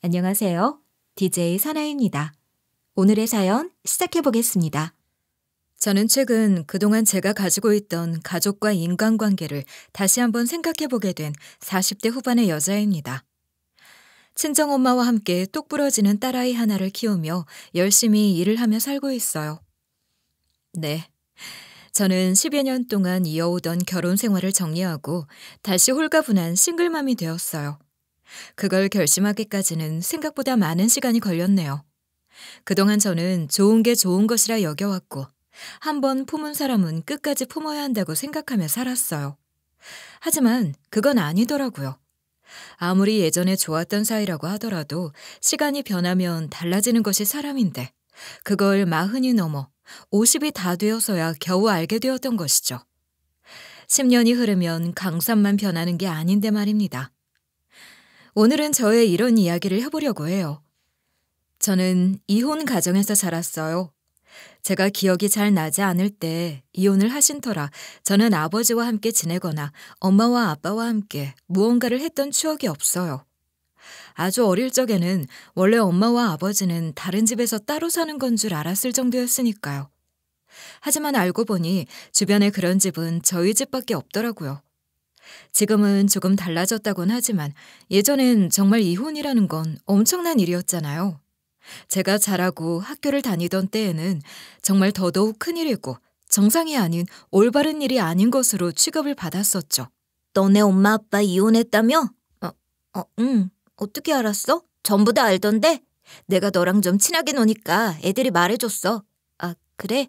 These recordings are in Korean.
안녕하세요. DJ 사나입니다. 오늘의 사연 시작해 보겠습니다. 저는 최근 그동안 제가 가지고 있던 가족과 인간관계를 다시 한번 생각해 보게 된 40대 후반의 여자입니다. 친정엄마와 함께 똑 부러지는 딸아이 하나를 키우며 열심히 일을 하며 살고 있어요. 네. 저는 10여 년 동안 이어오던 결혼 생활을 정리하고 다시 홀가분한 싱글맘이 되었어요. 그걸 결심하기까지는 생각보다 많은 시간이 걸렸네요. 그동안 저는 좋은 게 좋은 것이라 여겨왔고 한번 품은 사람은 끝까지 품어야 한다고 생각하며 살았어요. 하지만 그건 아니더라고요. 아무리 예전에 좋았던 사이라고 하더라도 시간이 변하면 달라지는 것이 사람인데 그걸 40이 넘어 50이 다 되어서야 겨우 알게 되었던 것이죠. 10년이 흐르면 강산만 변하는 게 아닌데 말입니다. 오늘은 저의 이런 이야기를 해보려고 해요. 저는 이혼 가정에서 자랐어요. 제가 기억이 잘 나지 않을 때 이혼을 하신 터라 저는 아버지와 함께 지내거나 엄마와 아빠와 함께 무언가를 했던 추억이 없어요. 아주 어릴 적에는 원래 엄마와 아버지는 다른 집에서 따로 사는 건 줄 알았을 정도였으니까요. 하지만 알고 보니 주변에 그런 집은 저희 집밖에 없더라고요. 지금은 조금 달라졌다곤 하지만 예전엔 정말 이혼이라는 건 엄청난 일이었잖아요. 제가 자라고 학교를 다니던 때에는 정말 더더욱 큰일이고 정상이 아닌 올바른 일이 아닌 것으로 취급을 받았었죠. 너네 엄마 아빠 이혼했다며? 응. 어떻게 알았어? 전부 다 알던데? 내가 너랑 좀 친하게 노니까 애들이 말해줬어. 아, 그래?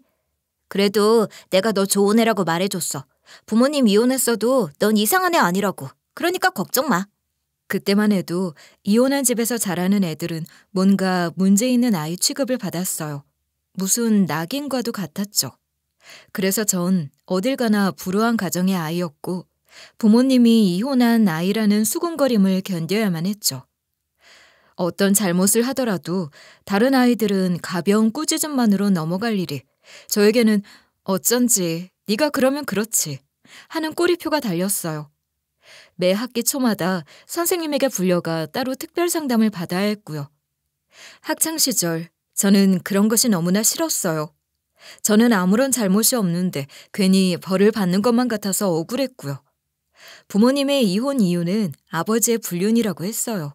그래도 내가 너 좋은 애라고 말해줬어. 부모님 이혼했어도 넌 이상한 애 아니라고. 그러니까 걱정 마. 그때만 해도 이혼한 집에서 자라는 애들은 뭔가 문제 있는 아이 취급을 받았어요. 무슨 낙인과도 같았죠. 그래서 전 어딜 가나 불우한 가정의 아이였고 부모님이 이혼한 아이라는 수군거림을 견뎌야만 했죠. 어떤 잘못을 하더라도 다른 아이들은 가벼운 꾸짖음만으로 넘어갈 일이 저에게는 어쩐지 네가 그러면 그렇지 하는 꼬리표가 달렸어요. 매 학기 초마다 선생님에게 불려가 따로 특별 상담을 받아야 했고요. 학창시절 저는 그런 것이 너무나 싫었어요. 저는 아무런 잘못이 없는데 괜히 벌을 받는 것만 같아서 억울했고요. 부모님의 이혼 이유는 아버지의 불륜이라고 했어요.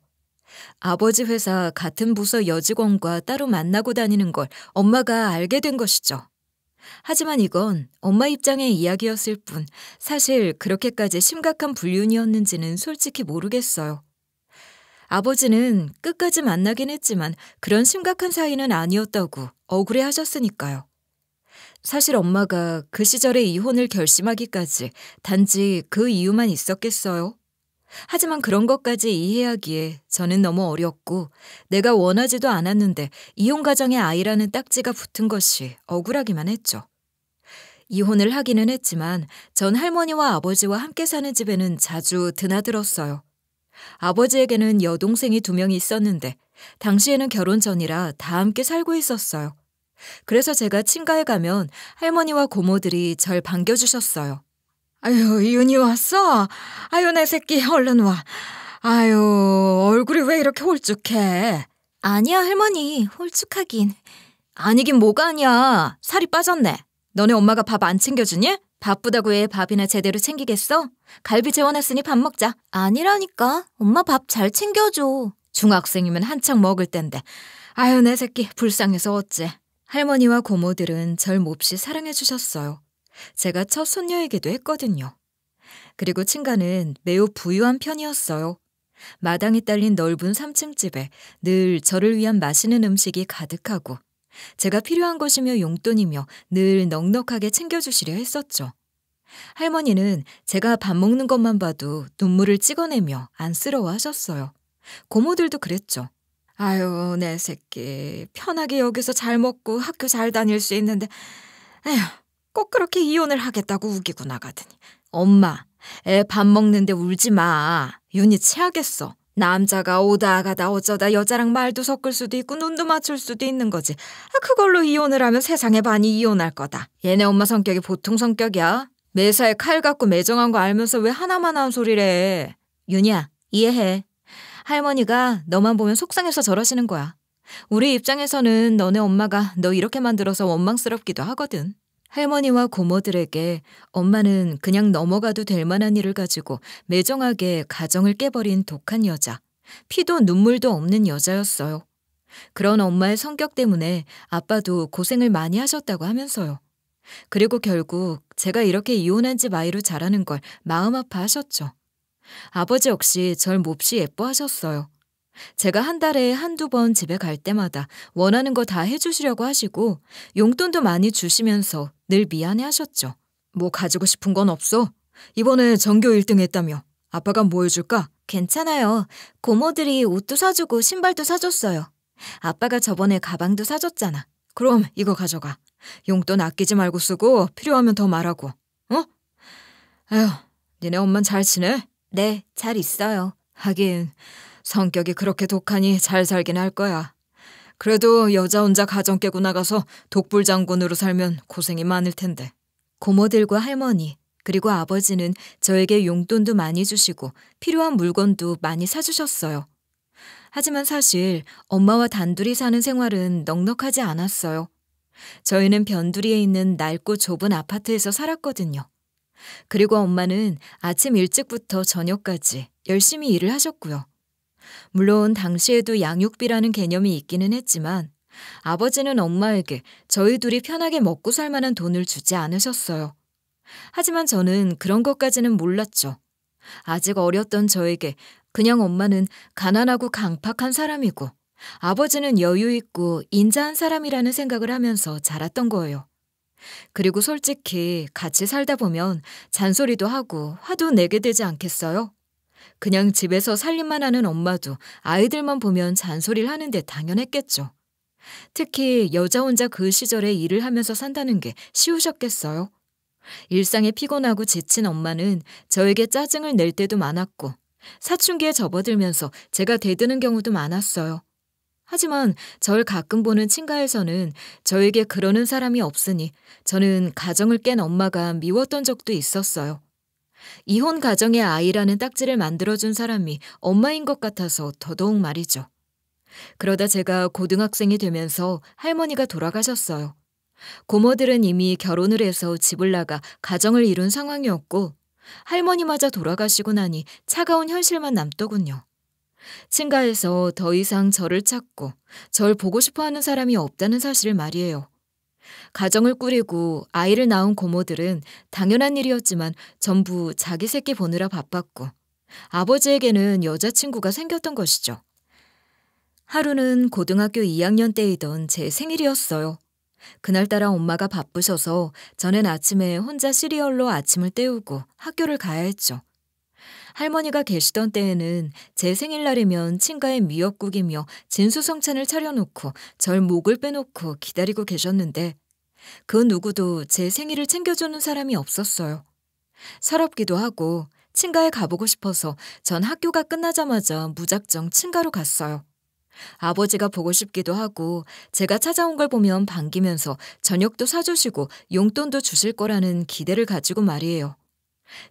아버지 회사 같은 부서 여직원과 따로 만나고 다니는 걸 엄마가 알게 된 것이죠. 하지만 이건 엄마 입장의 이야기였을 뿐 사실 그렇게까지 심각한 불륜이었는지는 솔직히 모르겠어요. 아버지는 끝까지 만나긴 했지만 그런 심각한 사이는 아니었다고 억울해하셨으니까요. 사실 엄마가 그 시절에 이혼을 결심하기까지 단지 그 이유만 있었겠어요? 하지만 그런 것까지 이해하기에 저는 너무 어렸고 내가 원하지도 않았는데 이혼 가정의 아이라는 딱지가 붙은 것이 억울하기만 했죠. 이혼을 하기는 했지만 전 할머니와 아버지와 함께 사는 집에는 자주 드나들었어요. 아버지에게는 여동생이 2명이 있었는데 당시에는 결혼 전이라 다 함께 살고 있었어요. 그래서 제가 친가에 가면 할머니와 고모들이 절 반겨주셨어요. 아유, 이윤이 왔어? 아유, 내 새끼, 얼른 와. 아유, 얼굴이 왜 이렇게 홀쭉해? 아니야, 할머니. 홀쭉하긴. 아니긴 뭐가 아니야. 살이 빠졌네. 너네 엄마가 밥 안 챙겨주니? 바쁘다고 애 밥이나 제대로 챙기겠어? 갈비 재워놨으니 밥 먹자. 아니라니까. 엄마 밥 잘 챙겨줘. 중학생이면 한창 먹을 땐데. 아유, 내 새끼, 불쌍해서 어째. 할머니와 고모들은 절 몹시 사랑해 주셨어요. 제가 첫 손녀이기도 했거든요. 그리고 친가는 매우 부유한 편이었어요. 마당에 딸린 넓은 3층 집에 늘 저를 위한 맛있는 음식이 가득하고 제가 필요한 것이며 용돈이며 늘 넉넉하게 챙겨주시려 했었죠. 할머니는 제가 밥 먹는 것만 봐도 눈물을 찍어내며 안쓰러워하셨어요. 고모들도 그랬죠. 아유, 내 새끼, 편하게 여기서 잘 먹고 학교 잘 다닐 수 있는데 에휴, 꼭 그렇게 이혼을 하겠다고 우기고 나가더니. 엄마, 애 밥 먹는데 울지 마. 윤이 체하겠어. 남자가 오다 가다 어쩌다 여자랑 말도 섞을 수도 있고 눈도 맞출 수도 있는 거지. 그걸로 이혼을 하면 세상의 반이 이혼할 거다. 얘네 엄마 성격이 보통 성격이야. 매사에 칼 갖고 매정한 거 알면서 왜 하나만 한 소리래. 윤이야, 이해해. 할머니가 너만 보면 속상해서 저러시는 거야. 우리 입장에서는 너네 엄마가 너 이렇게 만들어서 원망스럽기도 하거든. 할머니와 고모들에게 엄마는 그냥 넘어가도 될 만한 일을 가지고 매정하게 가정을 깨버린 독한 여자, 피도 눈물도 없는 여자였어요. 그런 엄마의 성격 때문에 아빠도 고생을 많이 하셨다고 하면서요. 그리고 결국 제가 이렇게 이혼한 집 아이로 자라는 걸 마음 아파하셨죠. 아버지 역시 절 몹시 예뻐하셨어요. 제가 한 달에 한두 번 집에 갈 때마다 원하는 거 다 해주시려고 하시고 용돈도 많이 주시면서 늘 미안해하셨죠. 뭐 가지고 싶은 건 없어? 이번에 전교 1등 했다며. 아빠가 뭐 해줄까? 괜찮아요. 고모들이 옷도 사주고 신발도 사줬어요. 아빠가 저번에 가방도 사줬잖아. 그럼 이거 가져가. 용돈 아끼지 말고 쓰고 필요하면 더 말하고. 어? 에휴, 니네 엄만 잘 지내? 네, 잘 있어요. 하긴 성격이 그렇게 독하니 잘 살긴 할 거야. 그래도 여자 혼자 가정 깨고 나가서 독불장군으로 살면 고생이 많을 텐데. 고모들과 할머니 그리고 아버지는 저에게 용돈도 많이 주시고 필요한 물건도 많이 사주셨어요. 하지만 사실 엄마와 단둘이 사는 생활은 넉넉하지 않았어요. 저희는 변두리에 있는 낡고 좁은 아파트에서 살았거든요. 그리고 엄마는 아침 일찍부터 저녁까지 열심히 일을 하셨고요. 물론 당시에도 양육비라는 개념이 있기는 했지만 아버지는 엄마에게 저희 둘이 편하게 먹고 살 만한 돈을 주지 않으셨어요. 하지만 저는 그런 것까지는 몰랐죠. 아직 어렸던 저에게 그냥 엄마는 가난하고 강팍한 사람이고 아버지는 여유 있고 인자한 사람이라는 생각을 하면서 자랐던 거예요. 그리고 솔직히 같이 살다 보면 잔소리도 하고 화도 내게 되지 않겠어요? 그냥 집에서 살림만 하는 엄마도 아이들만 보면 잔소리를 하는데 당연했겠죠. 특히 여자 혼자 그 시절에 일을 하면서 산다는 게 쉬우셨겠어요? 일상에 피곤하고 지친 엄마는 저에게 짜증을 낼 때도 많았고 사춘기에 접어들면서 제가 대드는 경우도 많았어요. 하지만 절 가끔 보는 친가에서는 저에게 그러는 사람이 없으니 저는 가정을 깬 엄마가 미웠던 적도 있었어요. 이혼 가정의 아이라는 딱지를 만들어준 사람이 엄마인 것 같아서 더더욱 말이죠. 그러다 제가 고등학생이 되면서 할머니가 돌아가셨어요. 고모들은 이미 결혼을 해서 집을 나가 가정을 이룬 상황이었고 할머니마저 돌아가시고 나니 차가운 현실만 남더군요. 친가에서 더 이상 저를 찾고 절 보고 싶어하는 사람이 없다는 사실을 말이에요. 가정을 꾸리고 아이를 낳은 고모들은 당연한 일이었지만 전부 자기 새끼 보느라 바빴고 아버지에게는 여자친구가 생겼던 것이죠. 하루는 고등학교 2학년 때이던 제 생일이었어요. 그날따라 엄마가 바쁘셔서 저는 아침에 혼자 시리얼로 아침을 때우고 학교를 가야 했죠. 할머니가 계시던 때에는 제 생일날이면 친가에 미역국이며 진수성찬을 차려놓고 절 목을 빼놓고 기다리고 계셨는데 그 누구도 제 생일을 챙겨주는 사람이 없었어요. 서럽기도 하고 친가에 가보고 싶어서 전 학교가 끝나자마자 무작정 친가로 갔어요. 아버지가 보고 싶기도 하고 제가 찾아온 걸 보면 반기면서 저녁도 사주시고 용돈도 주실 거라는 기대를 가지고 말이에요.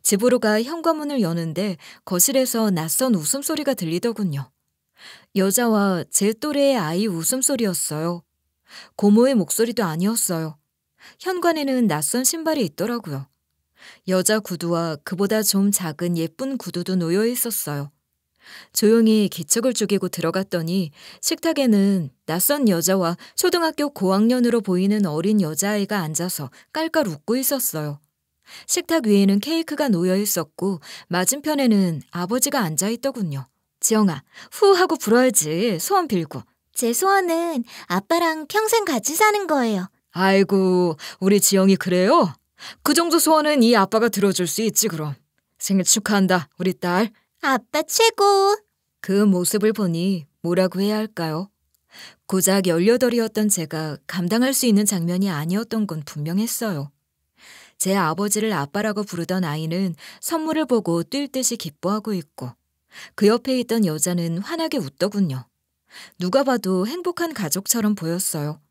집으로 가 현관문을 여는데 거실에서 낯선 웃음소리가 들리더군요. 여자와 제 또래의 아이 웃음소리였어요. 고모의 목소리도 아니었어요. 현관에는 낯선 신발이 있더라고요. 여자 구두와 그보다 좀 작은 예쁜 구두도 놓여 있었어요. 조용히 기척을 죽이고 들어갔더니 식탁에는 낯선 여자와 초등학교 고학년으로 보이는 어린 여자아이가 앉아서 깔깔 웃고 있었어요. 식탁 위에는 케이크가 놓여 있었고 맞은편에는 아버지가 앉아 있더군요. 지영아, 후 하고 불어야지. 소원 빌고. 제 소원은 아빠랑 평생 같이 사는 거예요. 아이고, 우리 지영이 그래요? 그 정도 소원은 이 아빠가 들어줄 수 있지 그럼. 생일 축하한다, 우리 딸. 아빠 최고. 그 모습을 보니 뭐라고 해야 할까요? 고작 18이었던 제가 감당할 수 있는 장면이 아니었던 건 분명했어요. 제 아버지를 아빠라고 부르던 아이는 선물을 보고 뛸 듯이 기뻐하고 있고 그 옆에 있던 여자는 환하게 웃더군요. 누가 봐도 행복한 가족처럼 보였어요.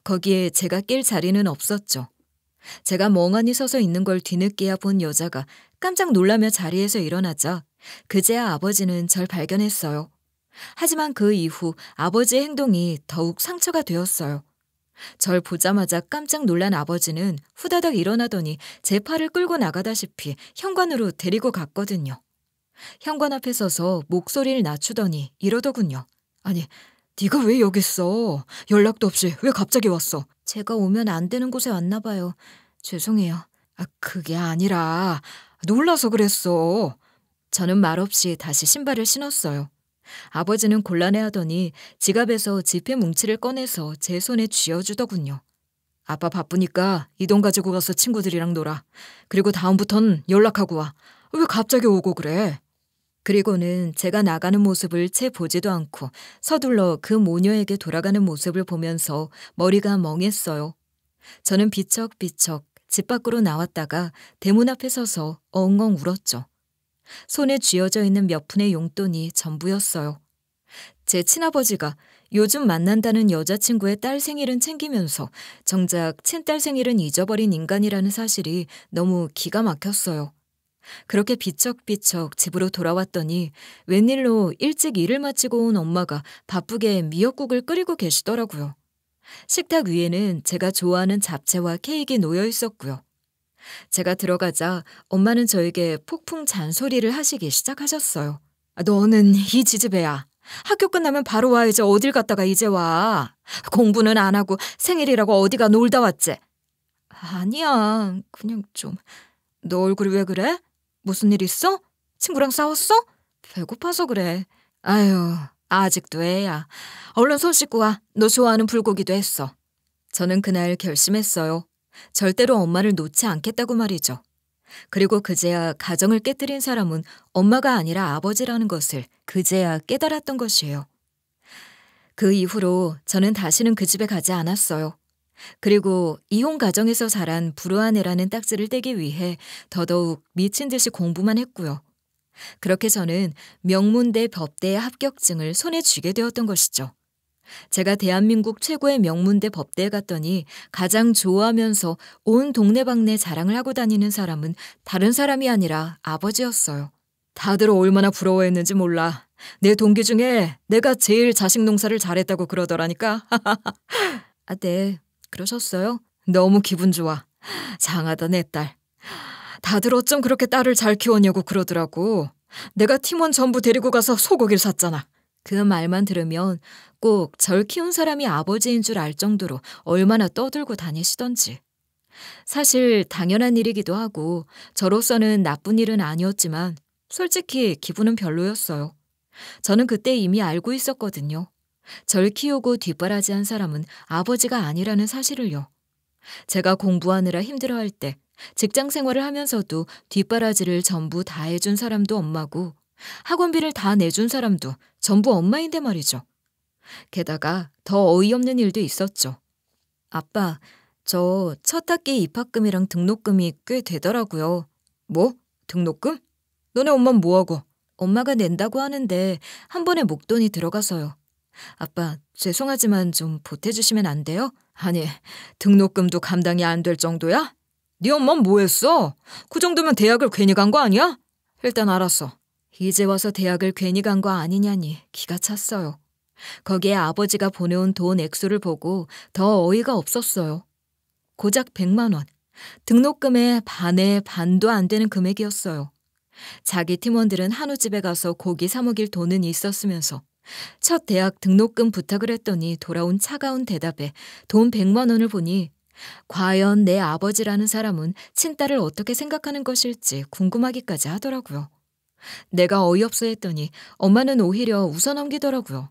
거기에 제가 낄 자리는 없었죠. 제가 멍하니 서서 있는 걸 뒤늦게야 본 여자가 깜짝 놀라며 자리에서 일어나자 그제야 아버지는 절 발견했어요. 하지만 그 이후 아버지의 행동이 더욱 상처가 되었어요. 절 보자마자 깜짝 놀란 아버지는 후다닥 일어나더니 제 팔을 끌고 나가다시피 현관으로 데리고 갔거든요. 현관 앞에 서서 목소리를 낮추더니 이러더군요. 아니, 네가 왜 여기 있어? 연락도 없이 왜 갑자기 왔어? 제가 오면 안 되는 곳에 왔나 봐요. 죄송해요. 그게 아니라 놀라서 그랬어. 저는 말없이 다시 신발을 신었어요. 아버지는 곤란해하더니 지갑에서 지폐 뭉치를 꺼내서 제 손에 쥐어주더군요. 아빠 바쁘니까 이 돈 가지고 가서 친구들이랑 놀아. 그리고 다음부턴 연락하고 와. 왜 갑자기 오고 그래? 그리고는 제가 나가는 모습을 채 보지도 않고 서둘러 그 모녀에게 돌아가는 모습을 보면서 머리가 멍했어요. 저는 비척비척 집 밖으로 나왔다가 대문 앞에 서서 엉엉 울었죠. 손에 쥐어져 있는 몇 푼의 용돈이 전부였어요. 제 친아버지가 요즘 만난다는 여자친구의 딸 생일은 챙기면서 정작 친딸 생일은 잊어버린 인간이라는 사실이 너무 기가 막혔어요. 그렇게 비척비척 집으로 돌아왔더니 웬일로 일찍 일을 마치고 온 엄마가 바쁘게 미역국을 끓이고 계시더라고요. 식탁 위에는 제가 좋아하는 잡채와 케이크가 놓여 있었고요. 제가 들어가자 엄마는 저에게 폭풍 잔소리를 하시기 시작하셨어요. 너는 이 지지배야. 학교 끝나면 바로 와야지 어딜 갔다가 이제 와. 공부는 안 하고 생일이라고 어디가 놀다 왔지? 아니야, 그냥 좀. 너 얼굴이 왜 그래? 무슨 일 있어? 친구랑 싸웠어? 배고파서 그래. 아유, 아직도 애야. 얼른 손 씻고 와. 너 좋아하는 불고기도 했어. 저는 그날 결심했어요. 절대로 엄마를 놓지 않겠다고 말이죠. 그리고 그제야 가정을 깨뜨린 사람은 엄마가 아니라 아버지라는 것을 그제야 깨달았던 것이에요. 그 이후로 저는 다시는 그 집에 가지 않았어요. 그리고 이혼 가정에서 자란 불우한 애라는 딱지를 떼기 위해 더더욱 미친 듯이 공부만 했고요. 그렇게 저는 명문대 법대의 합격증을 손에 쥐게 되었던 것이죠. 제가 대한민국 최고의 명문대 법대에 갔더니 가장 좋아하면서 온 동네방네 자랑을 하고 다니는 사람은 다른 사람이 아니라 아버지였어요. 다들 얼마나 부러워했는지 몰라. 내 동기 중에 내가 제일 자식 농사를 잘했다고 그러더라니까. 네, 그러셨어요? 너무 기분 좋아. 장하다 내 딸. 다들 어쩜 그렇게 딸을 잘 키웠냐고 그러더라고. 내가 팀원 전부 데리고 가서 소고기를 샀잖아. 그 말만 들으면 꼭 절 키운 사람이 아버지인 줄 알 정도로 얼마나 떠들고 다니시던지. 사실 당연한 일이기도 하고 저로서는 나쁜 일은 아니었지만 솔직히 기분은 별로였어요. 저는 그때 이미 알고 있었거든요. 절 키우고 뒷바라지한 사람은 아버지가 아니라는 사실을요. 제가 공부하느라 힘들어할 때 직장 생활을 하면서도 뒷바라지를 전부 다 해준 사람도 엄마고 학원비를 다 내준 사람도 전부 엄마인데 말이죠. 게다가 더 어이없는 일도 있었죠. 아빠, 저 첫 학기 입학금이랑 등록금이 꽤 되더라고요. 뭐? 등록금? 너네 엄마는 뭐하고? 엄마가 낸다고 하는데 한 번에 목돈이 들어가서요. 아빠, 죄송하지만 좀 보태주시면 안 돼요? 아니, 등록금도 감당이 안 될 정도야? 네 엄마는 뭐 했어? 그 정도면 대학을 괜히 간 거 아니야? 일단 알았어. 이제 와서 대학을 괜히 간 거 아니냐니 기가 찼어요. 거기에 아버지가 보내온 돈 액수를 보고 더 어이가 없었어요. 고작 100만 원. 등록금의 반의 반도 안 되는 금액이었어요. 자기 팀원들은 한우집에 가서 고기 사 먹일 돈은 있었으면서 첫 대학 등록금 부탁을 했더니 돌아온 차가운 대답에 돈 100만 원을 보니 과연 내 아버지라는 사람은 친딸을 어떻게 생각하는 것일지 궁금하기까지 하더라고요. 내가 어이없어 했더니 엄마는 오히려 웃어넘기더라고요.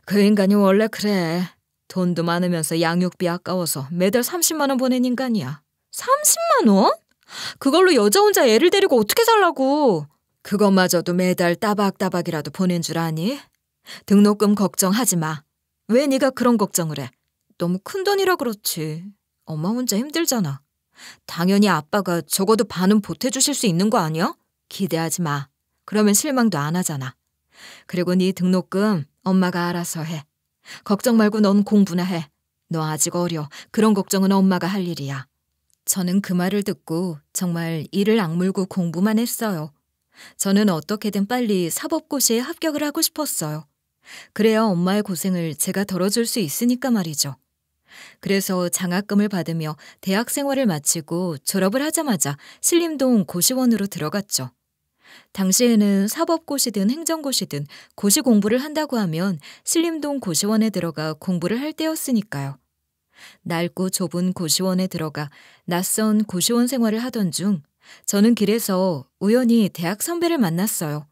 그 인간이 원래 그래. 돈도 많으면서 양육비 아까워서 매달 30만 원 보낸 인간이야. 30만 원? 그걸로 여자 혼자 애를 데리고 어떻게 살라고. 그것마저도 매달 따박따박이라도 보낸 줄 아니? 등록금 걱정하지 마. 왜 네가 그런 걱정을 해? 너무 큰 돈이라 그렇지. 엄마 혼자 힘들잖아. 당연히 아빠가 적어도 반은 보태주실 수 있는 거 아니야? 기대하지 마. 그러면 실망도 안 하잖아. 그리고 네 등록금 엄마가 알아서 해. 걱정 말고 넌 공부나 해. 너 아직 어려. 그런 걱정은 엄마가 할 일이야. 저는 그 말을 듣고 정말 이를 악물고 공부만 했어요. 저는 어떻게든 빨리 사법고시에 합격을 하고 싶었어요. 그래야 엄마의 고생을 제가 덜어줄 수 있으니까 말이죠. 그래서 장학금을 받으며 대학 생활을 마치고 졸업을 하자마자 신림동 고시원으로 들어갔죠. 당시에는 사법고시든 행정고시든 고시 공부를 한다고 하면 신림동 고시원에 들어가 공부를 할 때였으니까요. 낡고 좁은 고시원에 들어가 낯선 고시원 생활을 하던 중 저는 길에서 우연히 대학 선배를 만났어요.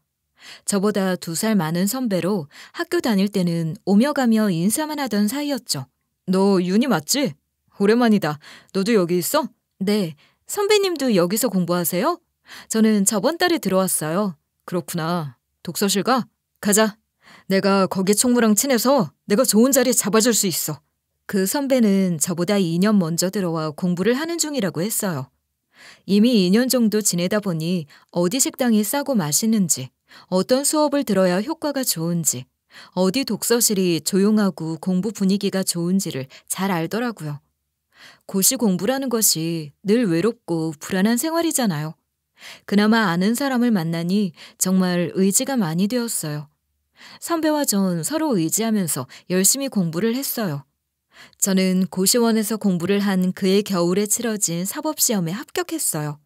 저보다 2살 많은 선배로 학교 다닐 때는 오며 가며 인사만 하던 사이였죠. 너 윤희 맞지? 오랜만이다. 너도 여기 있어? 네. 선배님도 여기서 공부하세요? 저는 저번 달에 들어왔어요. 그렇구나. 독서실 가? 가자. 내가 거기 총무랑 친해서 내가 좋은 자리 잡아줄 수 있어. 그 선배는 저보다 2년 먼저 들어와 공부를 하는 중이라고 했어요. 이미 2년 정도 지내다 보니 어디 식당이 싸고 맛있는지, 어떤 수업을 들어야 효과가 좋은지, 어디 독서실이 조용하고 공부 분위기가 좋은지를 잘 알더라고요. 고시 공부라는 것이 늘 외롭고 불안한 생활이잖아요. 그나마 아는 사람을 만나니 정말 의지가 많이 되었어요. 선배와 전 서로 의지하면서 열심히 공부를 했어요. 저는 고시원에서 공부를 한 그해 겨울에 치러진 사법시험에 합격했어요.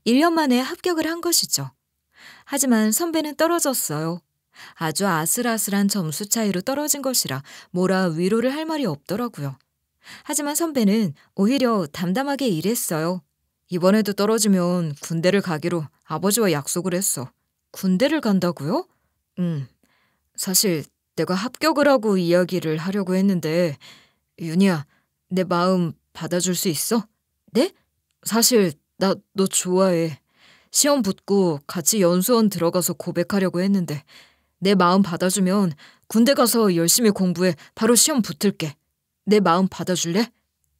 1년 만에 합격을 한 것이죠. 하지만 선배는 떨어졌어요. 아주 아슬아슬한 점수 차이로 떨어진 것이라 뭐라 위로를 할 말이 없더라고요. 하지만 선배는 오히려 담담하게 일했어요. 이번에도 떨어지면 군대를 가기로 아버지와 약속을 했어. 군대를 간다고요? 사실 내가 합격을 하고 이야기를 하려고 했는데 윤희야, 내 마음 받아줄 수 있어? 네? 사실 나 너 좋아해. 시험 붙고 같이 연수원 들어가서 고백하려고 했는데 내 마음 받아주면 군대 가서 열심히 공부해 바로 시험 붙을게. 내 마음 받아줄래?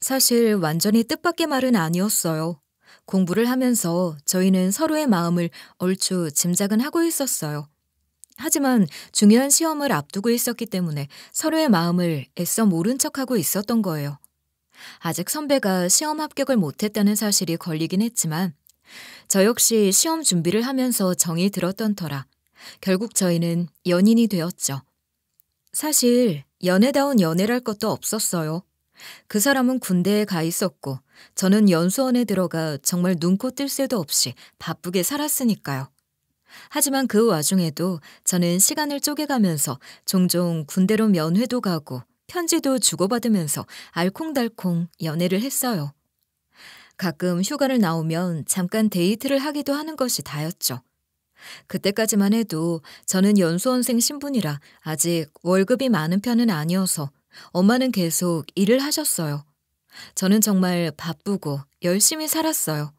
사실 완전히 뜻밖의 말은 아니었어요. 공부를 하면서 저희는 서로의 마음을 얼추 짐작은 하고 있었어요. 하지만 중요한 시험을 앞두고 있었기 때문에 서로의 마음을 애써 모른 척하고 있었던 거예요. 아직 선배가 시험 합격을 못했다는 사실이 걸리긴 했지만 저 역시 시험 준비를 하면서 정이 들었던 터라 결국 저희는 연인이 되었죠. 사실 연애다운 연애랄 것도 없었어요. 그 사람은 군대에 가 있었고 저는 연수원에 들어가 정말 눈코 뜰 새도 없이 바쁘게 살았으니까요. 하지만 그 와중에도 저는 시간을 쪼개가면서 종종 군대로 면회도 가고 편지도 주고받으면서 알콩달콩 연애를 했어요. 가끔 휴가를 나오면 잠깐 데이트를 하기도 하는 것이 다였죠. 그때까지만 해도 저는 연수원생 신분이라 아직 월급이 많은 편은 아니어서 엄마는 계속 일을 하셨어요. 저는 정말 바쁘고 열심히 살았어요.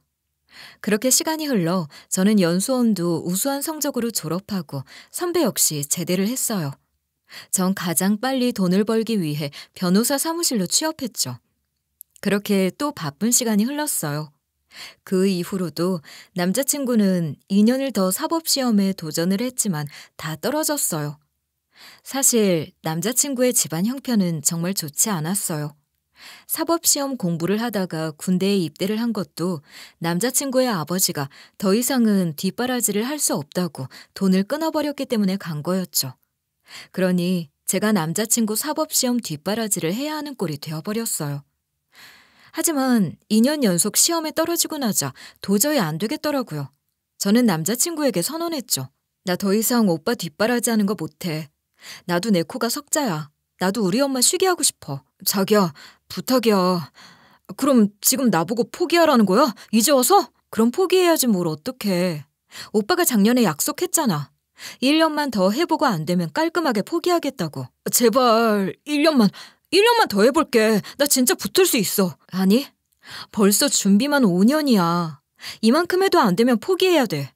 그렇게 시간이 흘러 저는 연수원도 우수한 성적으로 졸업하고 선배 역시 제대를 했어요. 전 가장 빨리 돈을 벌기 위해 변호사 사무실로 취업했죠. 그렇게 또 바쁜 시간이 흘렀어요. 그 이후로도 남자친구는 2년을 더 사법시험에 도전을 했지만 다 떨어졌어요. 사실 남자친구의 집안 형편은 정말 좋지 않았어요. 사법시험 공부를 하다가 군대에 입대를 한 것도 남자친구의 아버지가 더 이상은 뒷바라지를 할 수 없다고 돈을 끊어버렸기 때문에 간 거였죠. 그러니 제가 남자친구 사법시험 뒷바라지를 해야 하는 꼴이 되어버렸어요. 하지만 2년 연속 시험에 떨어지고 나자 도저히 안 되겠더라고요. 저는 남자친구에게 선언했죠. 나 더 이상 오빠 뒷바라지 하는 거 못해. 나도 내 코가 석자야. 나도 우리 엄마 쉬게 하고 싶어. 자기야, 부탁이야. 그럼 지금 나보고 포기하라는 거야? 이제 와서? 그럼 포기해야지 뭘 어떡해. 오빠가 작년에 약속했잖아. 1년만 더 해보고 안 되면 깔끔하게 포기하겠다고. 제발 1년만 더 해볼게. 나 진짜 붙을 수 있어. 아니, 벌써 준비만 5년이야. 이만큼 해도 안 되면 포기해야 돼.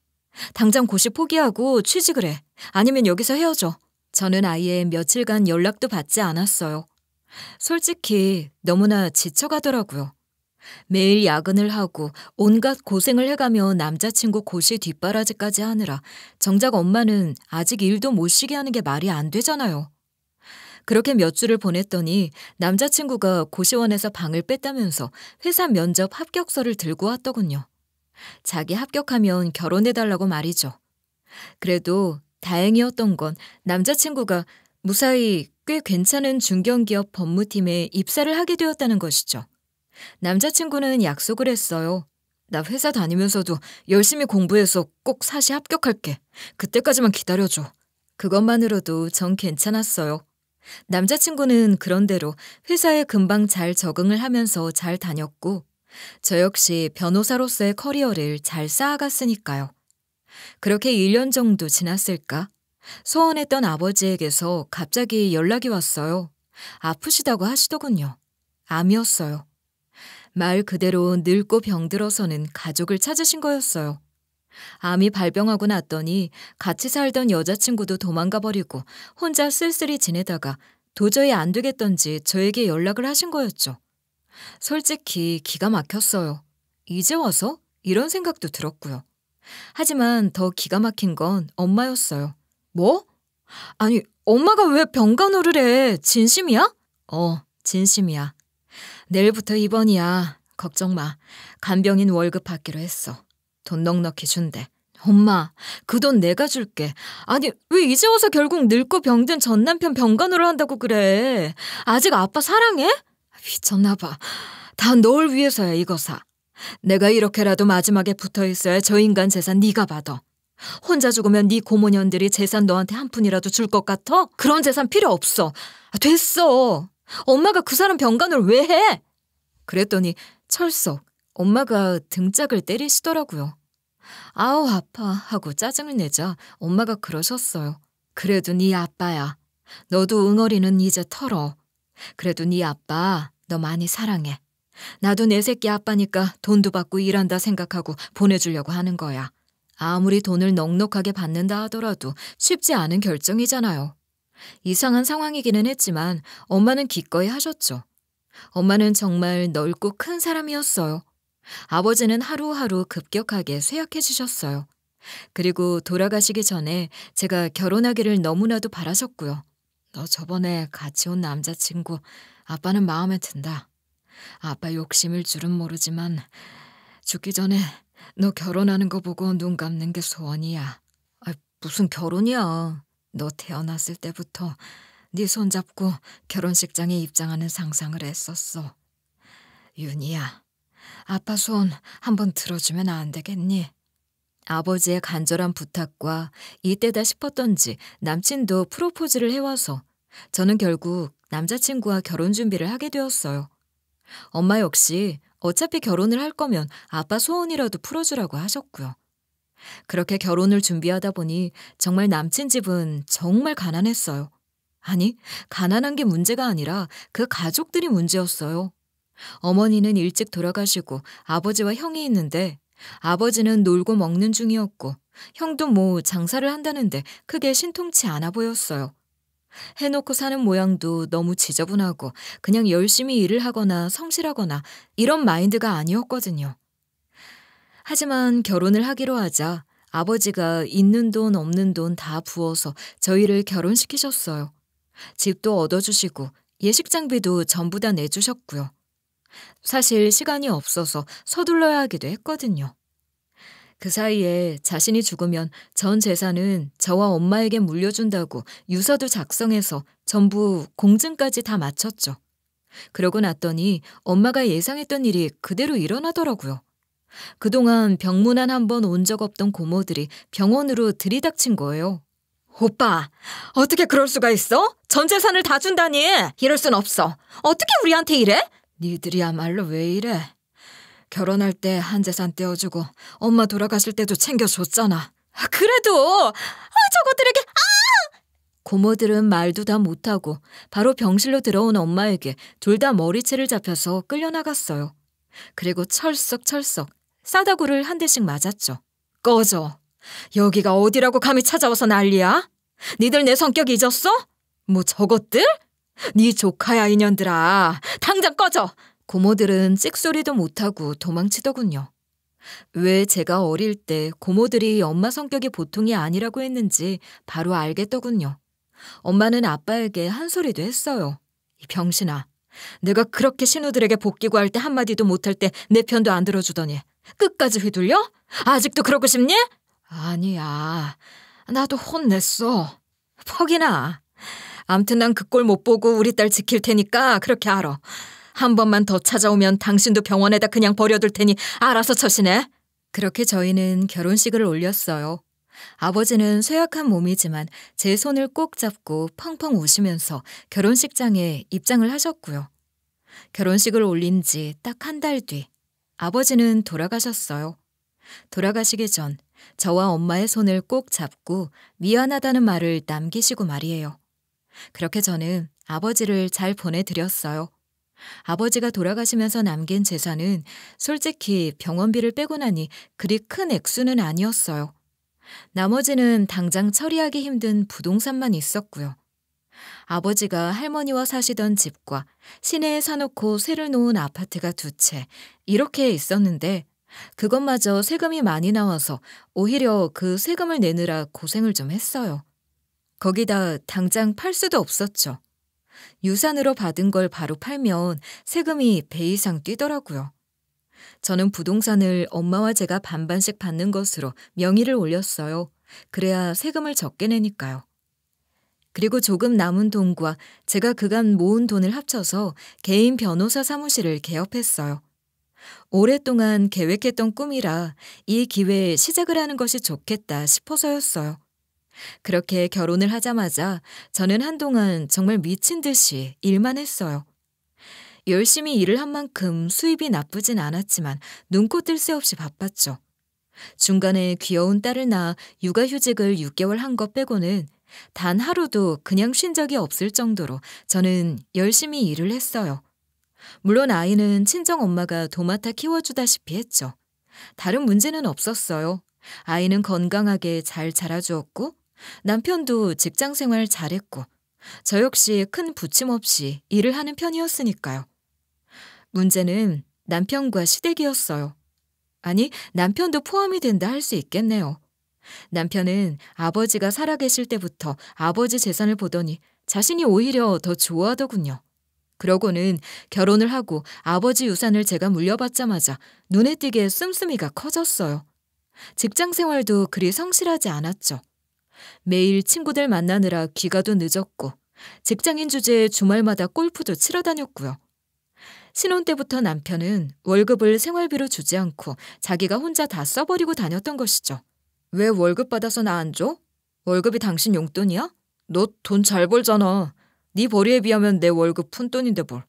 당장 고시 포기하고 취직을 해. 아니면 여기서 헤어져. 저는 아예 며칠간 연락도 받지 않았어요. 솔직히 너무나 지쳐가더라고요. 매일 야근을 하고 온갖 고생을 해가며 남자친구 고시 뒷바라지까지 하느라 정작 엄마는 아직 일도 못 쉬게 하는 게 말이 안 되잖아요. 그렇게 몇 주를 보냈더니 남자친구가 고시원에서 방을 뺐다면서 회사 면접 합격서를 들고 왔더군요. 자기 합격하면 결혼해달라고 말이죠. 그래도 다행이었던 건 남자친구가 무사히 꽤 괜찮은 중견기업 법무팀에 입사를 하게 되었다는 것이죠. 남자친구는 약속을 했어요. 나 회사 다니면서도 열심히 공부해서 꼭 사시 합격할게. 그때까지만 기다려줘. 그것만으로도 전 괜찮았어요. 남자친구는 그런대로 회사에 금방 잘 적응을 하면서 잘 다녔고 저 역시 변호사로서의 커리어를 잘 쌓아갔으니까요. 그렇게 1년 정도 지났을까? 소원했던 아버지에게서 갑자기 연락이 왔어요. 아프시다고 하시더군요. 암이었어요. 말 그대로 늙고 병들어서는 가족을 찾으신 거였어요. 암이 발병하고 났더니 같이 살던 여자친구도 도망가 버리고 혼자 쓸쓸히 지내다가 도저히 안 되겠던지 저에게 연락을 하신 거였죠. 솔직히 기가 막혔어요. 이제 와서? 이런 생각도 들었고요. 하지만 더 기가 막힌 건 엄마였어요. 뭐? 아니, 엄마가 왜 병간호를 해? 진심이야? 진심이야. 내일부터 입원이야. 걱정 마. 간병인 월급 받기로 했어. 돈 넉넉히 준대. 엄마, 그 돈 내가 줄게. 아니, 왜 이제 와서 결국 늙고 병든 전 남편 병간호를 한다고 그래? 아직 아빠 사랑해? 미쳤나 봐. 다 널 위해서야, 이거사. 내가 이렇게라도 마지막에 붙어있어야 저 인간 재산 네가 받아. 혼자 죽으면 네 고모년들이 재산 너한테 한 푼이라도 줄 것 같아? 그런 재산 필요 없어. 됐어. 엄마가 그 사람 병간호를 왜 해? 그랬더니 철석 엄마가 등짝을 때리시더라고요. 아우 아파 하고 짜증을 내자 엄마가 그러셨어요. 그래도 네 아빠야. 너도 응어리는 이제 털어. 그래도 네 아빠 너 많이 사랑해. 나도 내 새끼 아빠니까 돈도 받고 일한다 생각하고 보내주려고 하는 거야. 아무리 돈을 넉넉하게 받는다 하더라도 쉽지 않은 결정이잖아요. 이상한 상황이기는 했지만 엄마는 기꺼이 하셨죠. 엄마는 정말 넓고 큰 사람이었어요. 아버지는 하루하루 급격하게 쇠약해지셨어요. 그리고 돌아가시기 전에 제가 결혼하기를 너무나도 바라셨고요. 너 저번에 같이 온 남자친구 아빠는 마음에 든다. 아빠 욕심일 줄은 모르지만 죽기 전에 너 결혼하는 거 보고 눈 감는 게 소원이야. 무슨 결혼이야. 너 태어났을 때부터 네 손잡고 결혼식장에 입장하는 상상을 했었어. 윤희야, 아빠 손 한번 들어주면 안 되겠니? 아버지의 간절한 부탁과 이때다 싶었던지 남친도 프로포즈를 해와서 저는 결국 남자친구와 결혼 준비를 하게 되었어요. 엄마 역시 어차피 결혼을 할 거면 아빠 소원이라도 풀어주라고 하셨고요. 그렇게 결혼을 준비하다 보니 정말 남친 집은 정말 가난했어요. 아니, 가난한 게 문제가 아니라 그 가족들이 문제였어요. 어머니는 일찍 돌아가시고 아버지와 형이 있는데 아버지는 놀고 먹는 중이었고 형도 뭐 장사를 한다는데 크게 신통치 않아 보였어요. 해놓고 사는 모양도 너무 지저분하고 그냥 열심히 일을 하거나 성실하거나 이런 마인드가 아니었거든요. 하지만 결혼을 하기로 하자 아버지가 있는 돈 없는 돈 다 부어서 저희를 결혼시키셨어요. 집도 얻어주시고 예식 장비도 전부 다 내주셨고요. 사실 시간이 없어서 서둘러야 하기도 했거든요. 그 사이에 자신이 죽으면 전 재산은 저와 엄마에게 물려준다고 유서도 작성해서 전부 공증까지 다 마쳤죠. 그러고 났더니 엄마가 예상했던 일이 그대로 일어나더라고요. 그동안 병문안 한 번 온 적 없던 고모들이 병원으로 들이닥친 거예요. 오빠, 어떻게 그럴 수가 있어? 전 재산을 다 준다니. 이럴 순 없어. 어떻게 우리한테 이래? 니들이야말로 왜 이래? 결혼할 때 한 재산 떼어주고 엄마 돌아가실 때도 챙겨줬잖아. 그래도 저것들에게 고모들은 말도 다 못하고 바로 병실로 들어온 엄마에게 둘 다 머리채를 잡혀서 끌려나갔어요. 그리고 철썩철썩 싸다구를 한 대씩 맞았죠. 꺼져. 여기가 어디라고 감히 찾아와서 난리야? 니들 내 성격 잊었어? 뭐 저것들? 네 조카야 이년들아. 당장 꺼져. 고모들은 찍소리도 못하고 도망치더군요. 왜 제가 어릴 때 고모들이 엄마 성격이 보통이 아니라고 했는지 바로 알겠더군요. 엄마는 아빠에게 한 소리도 했어요. 이 병신아. 내가 그렇게 신우들에게 복 기고 할 때 한마디도 못할 때 내 편도 안 들어주더니 끝까지 휘둘려? 아직도 그러고 싶니? 아니야. 나도 혼냈어. 퍽이나. 암튼 난 그 꼴 못 보고 우리 딸 지킬 테니까 그렇게 알아. 한 번만 더 찾아오면 당신도 병원에다 그냥 버려둘 테니 알아서 처신해. 그렇게 저희는 결혼식을 올렸어요. 아버지는 쇠약한 몸이지만 제 손을 꼭 잡고 펑펑 우시면서 결혼식장에 입장을 하셨고요. 결혼식을 올린 지 딱 한 달 뒤 아버지는 돌아가셨어요. 돌아가시기 전 저와 엄마의 손을 꼭 잡고 미안하다는 말을 남기시고 말이에요. 그렇게 저는 아버지를 잘 보내드렸어요. 아버지가 돌아가시면서 남긴 재산은 솔직히 병원비를 빼고 나니 그리 큰 액수는 아니었어요. 나머지는 당장 처리하기 힘든 부동산만 있었고요. 아버지가 할머니와 사시던 집과 시내에 사놓고 새를 놓은 아파트가 2채 이렇게 있었는데 그것마저 세금이 많이 나와서 오히려 그 세금을 내느라 고생을 좀 했어요. 거기다 당장 팔 수도 없었죠. 유산으로 받은 걸 바로 팔면 세금이 배 이상 뛰더라고요. 저는 부동산을 엄마와 제가 반반씩 받는 것으로 명의를 올렸어요. 그래야 세금을 적게 내니까요. 그리고 조금 남은 돈과 제가 그간 모은 돈을 합쳐서 개인 변호사 사무실을 개업했어요. 오랫동안 계획했던 꿈이라 이 기회에 시작을 하는 것이 좋겠다 싶어서였어요. 그렇게 결혼을 하자마자 저는 한동안 정말 미친 듯이 일만 했어요. 열심히 일을 한 만큼 수입이 나쁘진 않았지만 눈코 뜰 새 없이 바빴죠. 중간에 귀여운 딸을 낳아 육아휴직을 6개월 한 것 빼고는 단 하루도 그냥 쉰 적이 없을 정도로 저는 열심히 일을 했어요. 물론 아이는 친정엄마가 도맡아 키워주다시피 했죠. 다른 문제는 없었어요. 아이는 건강하게 잘 자라주었고 남편도 직장생활 잘했고 저 역시 큰 부침 없이 일을 하는 편이었으니까요. 문제는 남편과 시댁이었어요. 아니, 남편도 포함이 된다 할 수 있겠네요. 남편은 아버지가 살아계실 때부터 아버지 재산을 보더니 자신이 오히려 더 좋아하더군요. 그러고는 결혼을 하고 아버지 유산을 제가 물려받자마자 눈에 띄게 씀씀이가 커졌어요. 직장 생활도 그리 성실하지 않았죠. 매일 친구들 만나느라 귀가도 늦었고 직장인 주제에 주말마다 골프도 치러 다녔고요. 신혼 때부터 남편은 월급을 생활비로 주지 않고 자기가 혼자 다 써버리고 다녔던 것이죠. 왜 월급 받아서 나 안 줘? 월급이 당신 용돈이야? 너 돈 잘 벌잖아. 네 벌이에 비하면 내 월급 푼돈인데 뭘.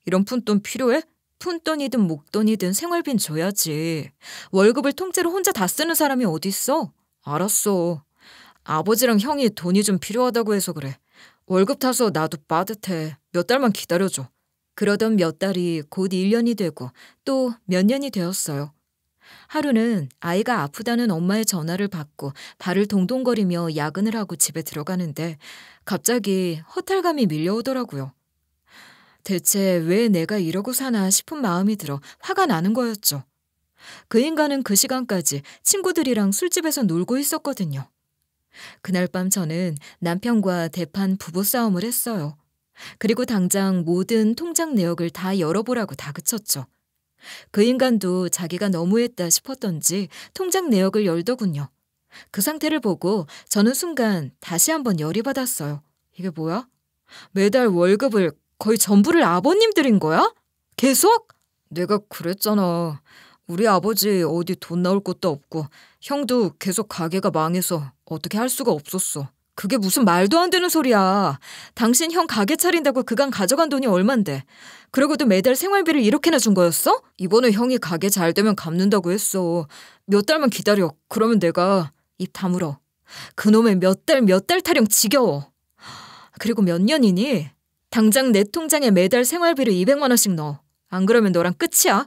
이런 푼돈 필요해? 푼돈이든 목돈이든 생활비는 줘야지. 월급을 통째로 혼자 다 쓰는 사람이 어딨어? 알았어. 아버지랑 형이 돈이 좀 필요하다고 해서 그래. 월급 타서 나도 빠듯해. 몇 달만 기다려줘. 그러던 몇 달이 곧 1년이 되고 또 몇 년이 되었어요. 하루는 아이가 아프다는 엄마의 전화를 받고 발을 동동거리며 야근을 하고 집에 들어가는데 갑자기 허탈감이 밀려오더라고요. 대체 왜 내가 이러고 사나 싶은 마음이 들어 화가 나는 거였죠. 그 인간은 그 시간까지 친구들이랑 술집에서 놀고 있었거든요. 그날 밤 저는 남편과 대판 부부싸움을 했어요. 그리고 당장 모든 통장 내역을 다 열어보라고 다그쳤죠. 그 인간도 자기가 너무했다 싶었던지 통장 내역을 열더군요. 그 상태를 보고 저는 순간 다시 한번 열이 받았어요. 이게 뭐야? 매달 월급을 거의 전부를 아버님 드린 거야? 계속? 내가 그랬잖아. 우리 아버지 어디 돈 나올 곳도 없고 형도 계속 가게가 망해서 어떻게 할 수가 없었어. 그게 무슨 말도 안 되는 소리야. 당신 형 가게 차린다고 그간 가져간 돈이 얼만데. 그러고도 매달 생활비를 이렇게나 준 거였어? 이번에 형이 가게 잘 되면 갚는다고 했어. 몇 달만 기다려. 그러면 내가 입 다물어. 그놈의 몇 달 타령 지겨워. 그리고 몇 년이니? 당장 내 통장에 매달 생활비를 200만 원씩 넣어. 안 그러면 너랑 끝이야.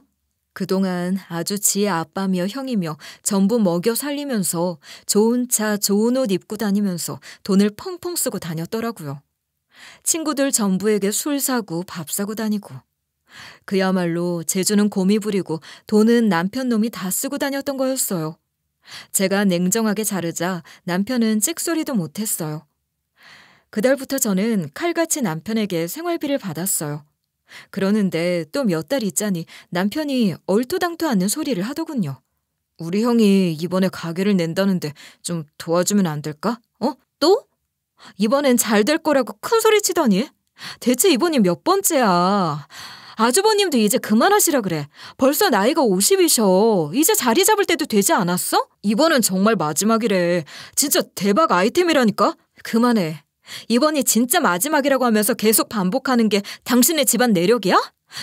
그동안 아주 지의 아빠며 형이며 전부 먹여 살리면서 좋은 차, 좋은 옷 입고 다니면서 돈을 펑펑 쓰고 다녔더라고요. 친구들 전부에게 술 사고 밥 사고 다니고. 그야말로 재주는 곰이 부리고 돈은 남편 놈이 다 쓰고 다녔던 거였어요. 제가 냉정하게 자르자 남편은 찍소리도 못했어요. 그달부터 저는 칼같이 남편에게 생활비를 받았어요. 그러는데 또 몇 달 있자니 남편이 얼토당토 않는 소리를 하더군요. 우리 형이 이번에 가게를 낸다는데 좀 도와주면 안 될까? 또? 이번엔 잘 될 거라고 큰 소리 치더니? 대체 이번이 몇 번째야? 아주버님도 이제 그만하시라 그래. 벌써 나이가 50이셔. 이제 자리 잡을 때도 되지 않았어? 이번은 정말 마지막이래. 진짜 대박 아이템이라니까? 그만해. 이번이 진짜 마지막이라고 하면서 계속 반복하는 게 당신의 집안 내력이야?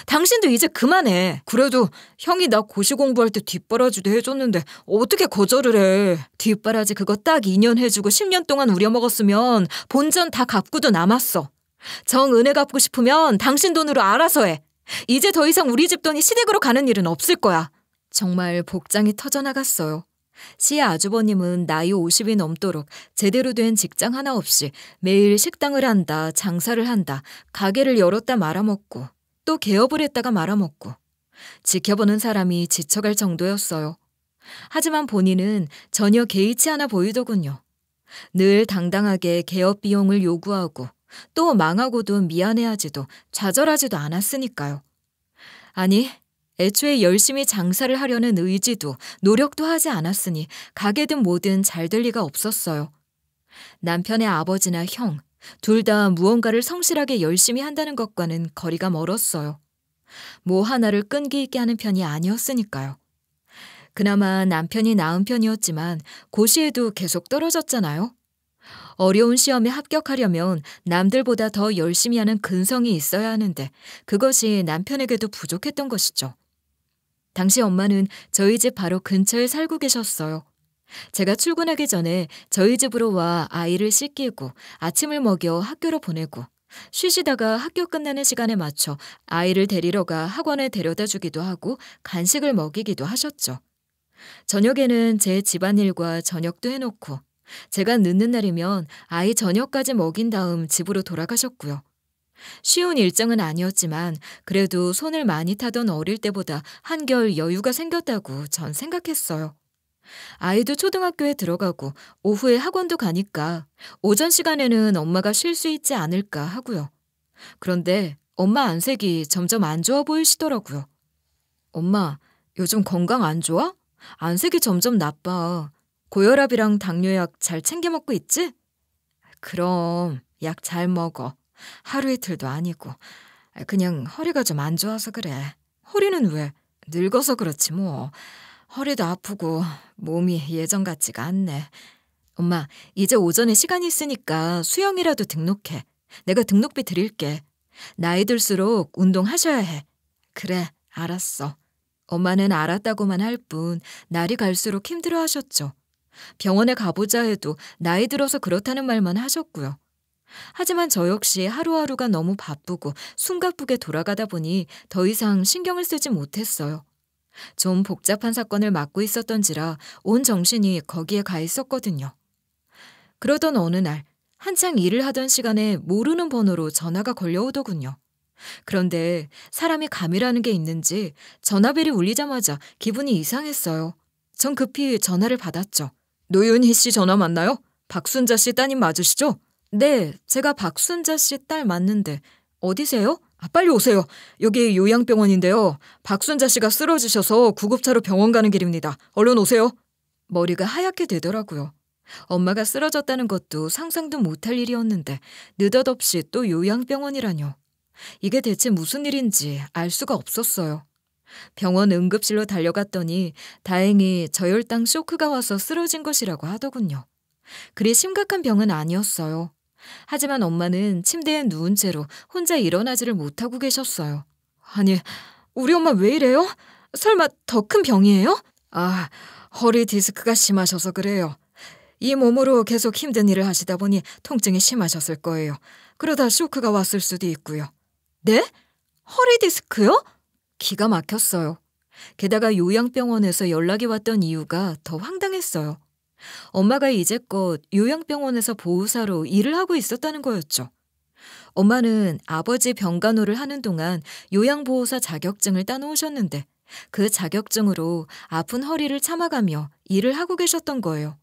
당신도 이제 그만해. 그래도 형이 나 고시 공부할 때 뒷바라지도 해줬는데 어떻게 거절을 해. 뒷바라지 그거 딱 2년 해주고 10년 동안 우려먹었으면 본전 다 갚고도 남았어. 정 은혜 갚고 싶으면 당신 돈으로 알아서 해. 이제 더 이상 우리 집 돈이 시댁으로 가는 일은 없을 거야. 정말 복장이 터져나갔어요. 시의 아주버님은 나이 50이 넘도록 제대로 된 직장 하나 없이 매일 식당을 한다, 장사를 한다, 가게를 열었다 말아먹고 또 개업을 했다가 말아먹고 지켜보는 사람이 지쳐갈 정도였어요. 하지만 본인은 전혀 개의치 않아 보이더군요. 늘 당당하게 개업 비용을 요구하고 또 망하고도 미안해하지도 좌절하지도 않았으니까요. 아니, 애초에 열심히 장사를 하려는 의지도 노력도 하지 않았으니 가게든 뭐든 잘 될 리가 없었어요. 남편의 아버지나 형, 둘 다 무언가를 성실하게 열심히 한다는 것과는 거리가 멀었어요. 뭐 하나를 끈기 있게 하는 편이 아니었으니까요. 그나마 남편이 나은 편이었지만 고시에도 계속 떨어졌잖아요. 어려운 시험에 합격하려면 남들보다 더 열심히 하는 근성이 있어야 하는데 그것이 남편에게도 부족했던 것이죠. 당시 엄마는 저희 집 바로 근처에 살고 계셨어요. 제가 출근하기 전에 저희 집으로 와 아이를 씻기고 아침을 먹여 학교로 보내고 쉬시다가 학교 끝나는 시간에 맞춰 아이를 데리러 가 학원에 데려다 주기도 하고 간식을 먹이기도 하셨죠. 저녁에는 제 집안일과 저녁도 해놓고 제가 늦는 날이면 아이 저녁까지 먹인 다음 집으로 돌아가셨고요. 쉬운 일정은 아니었지만 그래도 손을 많이 타던 어릴 때보다 한결 여유가 생겼다고 전 생각했어요. 아이도 초등학교에 들어가고 오후에 학원도 가니까 오전 시간에는 엄마가 쉴 수 있지 않을까 하고요. 그런데 엄마 안색이 점점 안 좋아 보이시더라고요. 엄마, 요즘 건강 안 좋아? 안색이 점점 나빠. 고혈압이랑 당뇨약 잘 챙겨 먹고 있지? 그럼 약 잘 먹어. 하루 이틀도 아니고. 그냥 허리가 좀 안 좋아서 그래. 허리는 왜? 늙어서 그렇지 뭐. 허리도 아프고 몸이 예전 같지가 않네. 엄마, 이제 오전에 시간이 있으니까 수영이라도 등록해. 내가 등록비 드릴게. 나이 들수록 운동하셔야 해. 그래, 알았어. 엄마는 알았다고만 할 뿐 날이 갈수록 힘들어하셨죠. 병원에 가보자 해도 나이 들어서 그렇다는 말만 하셨고요. 하지만 저 역시 하루하루가 너무 바쁘고 숨가쁘게 돌아가다 보니 더 이상 신경을 쓰지 못했어요. 좀 복잡한 사건을 맡고 있었던지라 온 정신이 거기에 가 있었거든요. 그러던 어느 날 한창 일을 하던 시간에 모르는 번호로 전화가 걸려오더군요. 그런데 사람이 감이라는 게 있는지 전화벨이 울리자마자 기분이 이상했어요. 전 급히 전화를 받았죠. 노윤희 씨 전화 맞나요? 박순자 씨 따님 맞으시죠? 네, 제가 박순자 씨 딸 맞는데 어디세요? 빨리 오세요. 여기 요양병원인데요. 박순자 씨가 쓰러지셔서 구급차로 병원 가는 길입니다. 얼른 오세요. 머리가 하얗게 되더라고요. 엄마가 쓰러졌다는 것도 상상도 못할 일이었는데 느닷없이 또 요양병원이라뇨. 이게 대체 무슨 일인지 알 수가 없었어요. 병원 응급실로 달려갔더니 다행히 저혈당 쇼크가 와서 쓰러진 것이라고 하더군요. 그리 심각한 병은 아니었어요. 하지만 엄마는 침대에 누운 채로 혼자 일어나지를 못하고 계셨어요. 아니, 우리 엄마 왜 이래요? 설마 더 큰 병이에요? 허리 디스크가 심하셔서 그래요. 이 몸으로 계속 힘든 일을 하시다 보니 통증이 심하셨을 거예요. 그러다 쇼크가 왔을 수도 있고요. 네? 허리 디스크요? 기가 막혔어요. 게다가 요양병원에서 연락이 왔던 이유가 더 황당했어요. 엄마가 이제껏 요양병원에서 보호사로 일을 하고 있었다는 거였죠. 엄마는 아버지 병간호를 하는 동안 요양보호사 자격증을 따놓으셨는데 그 자격증으로 아픈 허리를 참아가며 일을 하고 계셨던 거예요.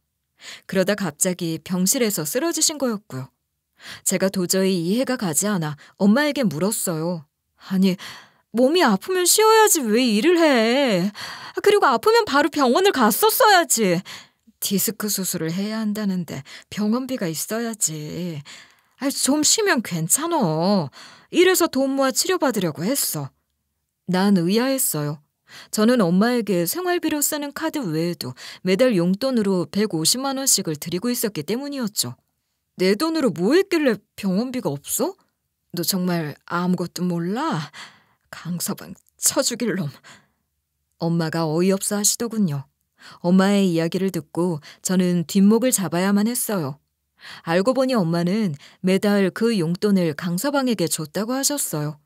그러다 갑자기 병실에서 쓰러지신 거였고요. 제가 도저히 이해가 가지 않아 엄마에게 물었어요. 아니, 몸이 아프면 쉬어야지 왜 일을 해. 그리고 아프면 바로 병원을 갔었어야지. 디스크 수술을 해야 한다는데 병원비가 있어야지. 좀 쉬면 괜찮아. 이래서 돈 모아 치료받으려고 했어. 난 의아했어요. 저는 엄마에게 생활비로 쓰는 카드 외에도 매달 용돈으로 150만 원씩을 드리고 있었기 때문이었죠. 내 돈으로 뭐 했길래 병원비가 없어? 너 정말 아무것도 몰라? 강서방 쳐 죽일 놈. 엄마가 어이없어 하시더군요. 엄마의 이야기를 듣고 저는 뒷목을 잡아야만 했어요. 알고 보니 엄마는 매달 그 용돈을 강서방에게 줬다고 하셨어요.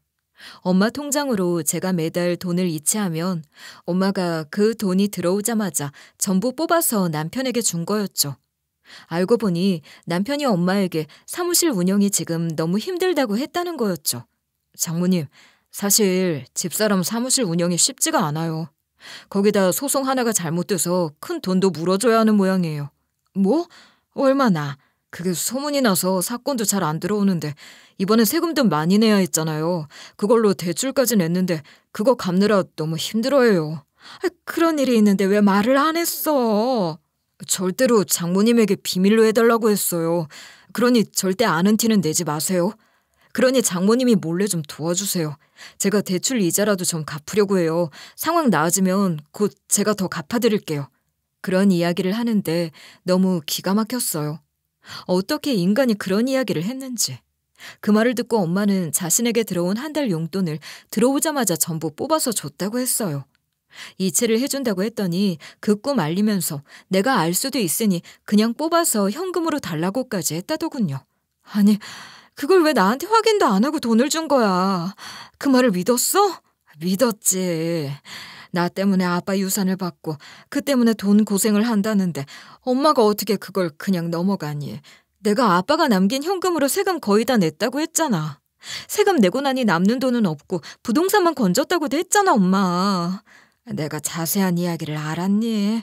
엄마 통장으로 제가 매달 돈을 이체하면 엄마가 그 돈이 들어오자마자 전부 뽑아서 남편에게 준 거였죠. 알고 보니 남편이 엄마에게 사무실 운영이 지금 너무 힘들다고 했다는 거였죠. 장모님, 사실 집사람 사무실 운영이 쉽지가 않아요. 거기다 소송 하나가 잘못돼서 큰 돈도 물어줘야 하는 모양이에요. 뭐? 얼마나? 그게 소문이 나서 사건도 잘 안 들어오는데 이번에 세금도 많이 내야 했잖아요. 그걸로 대출까지 냈는데 그거 갚느라 너무 힘들어해요. 그런 일이 있는데 왜 말을 안 했어? 절대로 장모님에게 비밀로 해달라고 했어요. 그러니 절대 아는 티는 내지 마세요. 그러니 장모님이 몰래 좀 도와주세요. 제가 대출 이자라도 좀 갚으려고 해요. 상황 나아지면 곧 제가 더 갚아드릴게요. 그런 이야기를 하는데 너무 기가 막혔어요. 어떻게 인간이 그런 이야기를 했는지. 그 말을 듣고 엄마는 자신에게 들어온 한 달 용돈을 들어오자마자 전부 뽑아서 줬다고 했어요. 이체를 해준다고 했더니 그 꿈 알리면서 내가 알 수도 있으니 그냥 뽑아서 현금으로 달라고까지 했다더군요. 아니, 그걸 왜 나한테 확인도 안 하고 돈을 준 거야? 그 말을 믿었어? 믿었지. 나 때문에 아빠 유산을 받고 그 때문에 돈 고생을 한다는데 엄마가 어떻게 그걸 그냥 넘어가니. 내가 아빠가 남긴 현금으로 세금 거의 다 냈다고 했잖아. 세금 내고 나니 남는 돈은 없고 부동산만 건졌다고도 했잖아, 엄마. 내가 자세한 이야기를 알았니?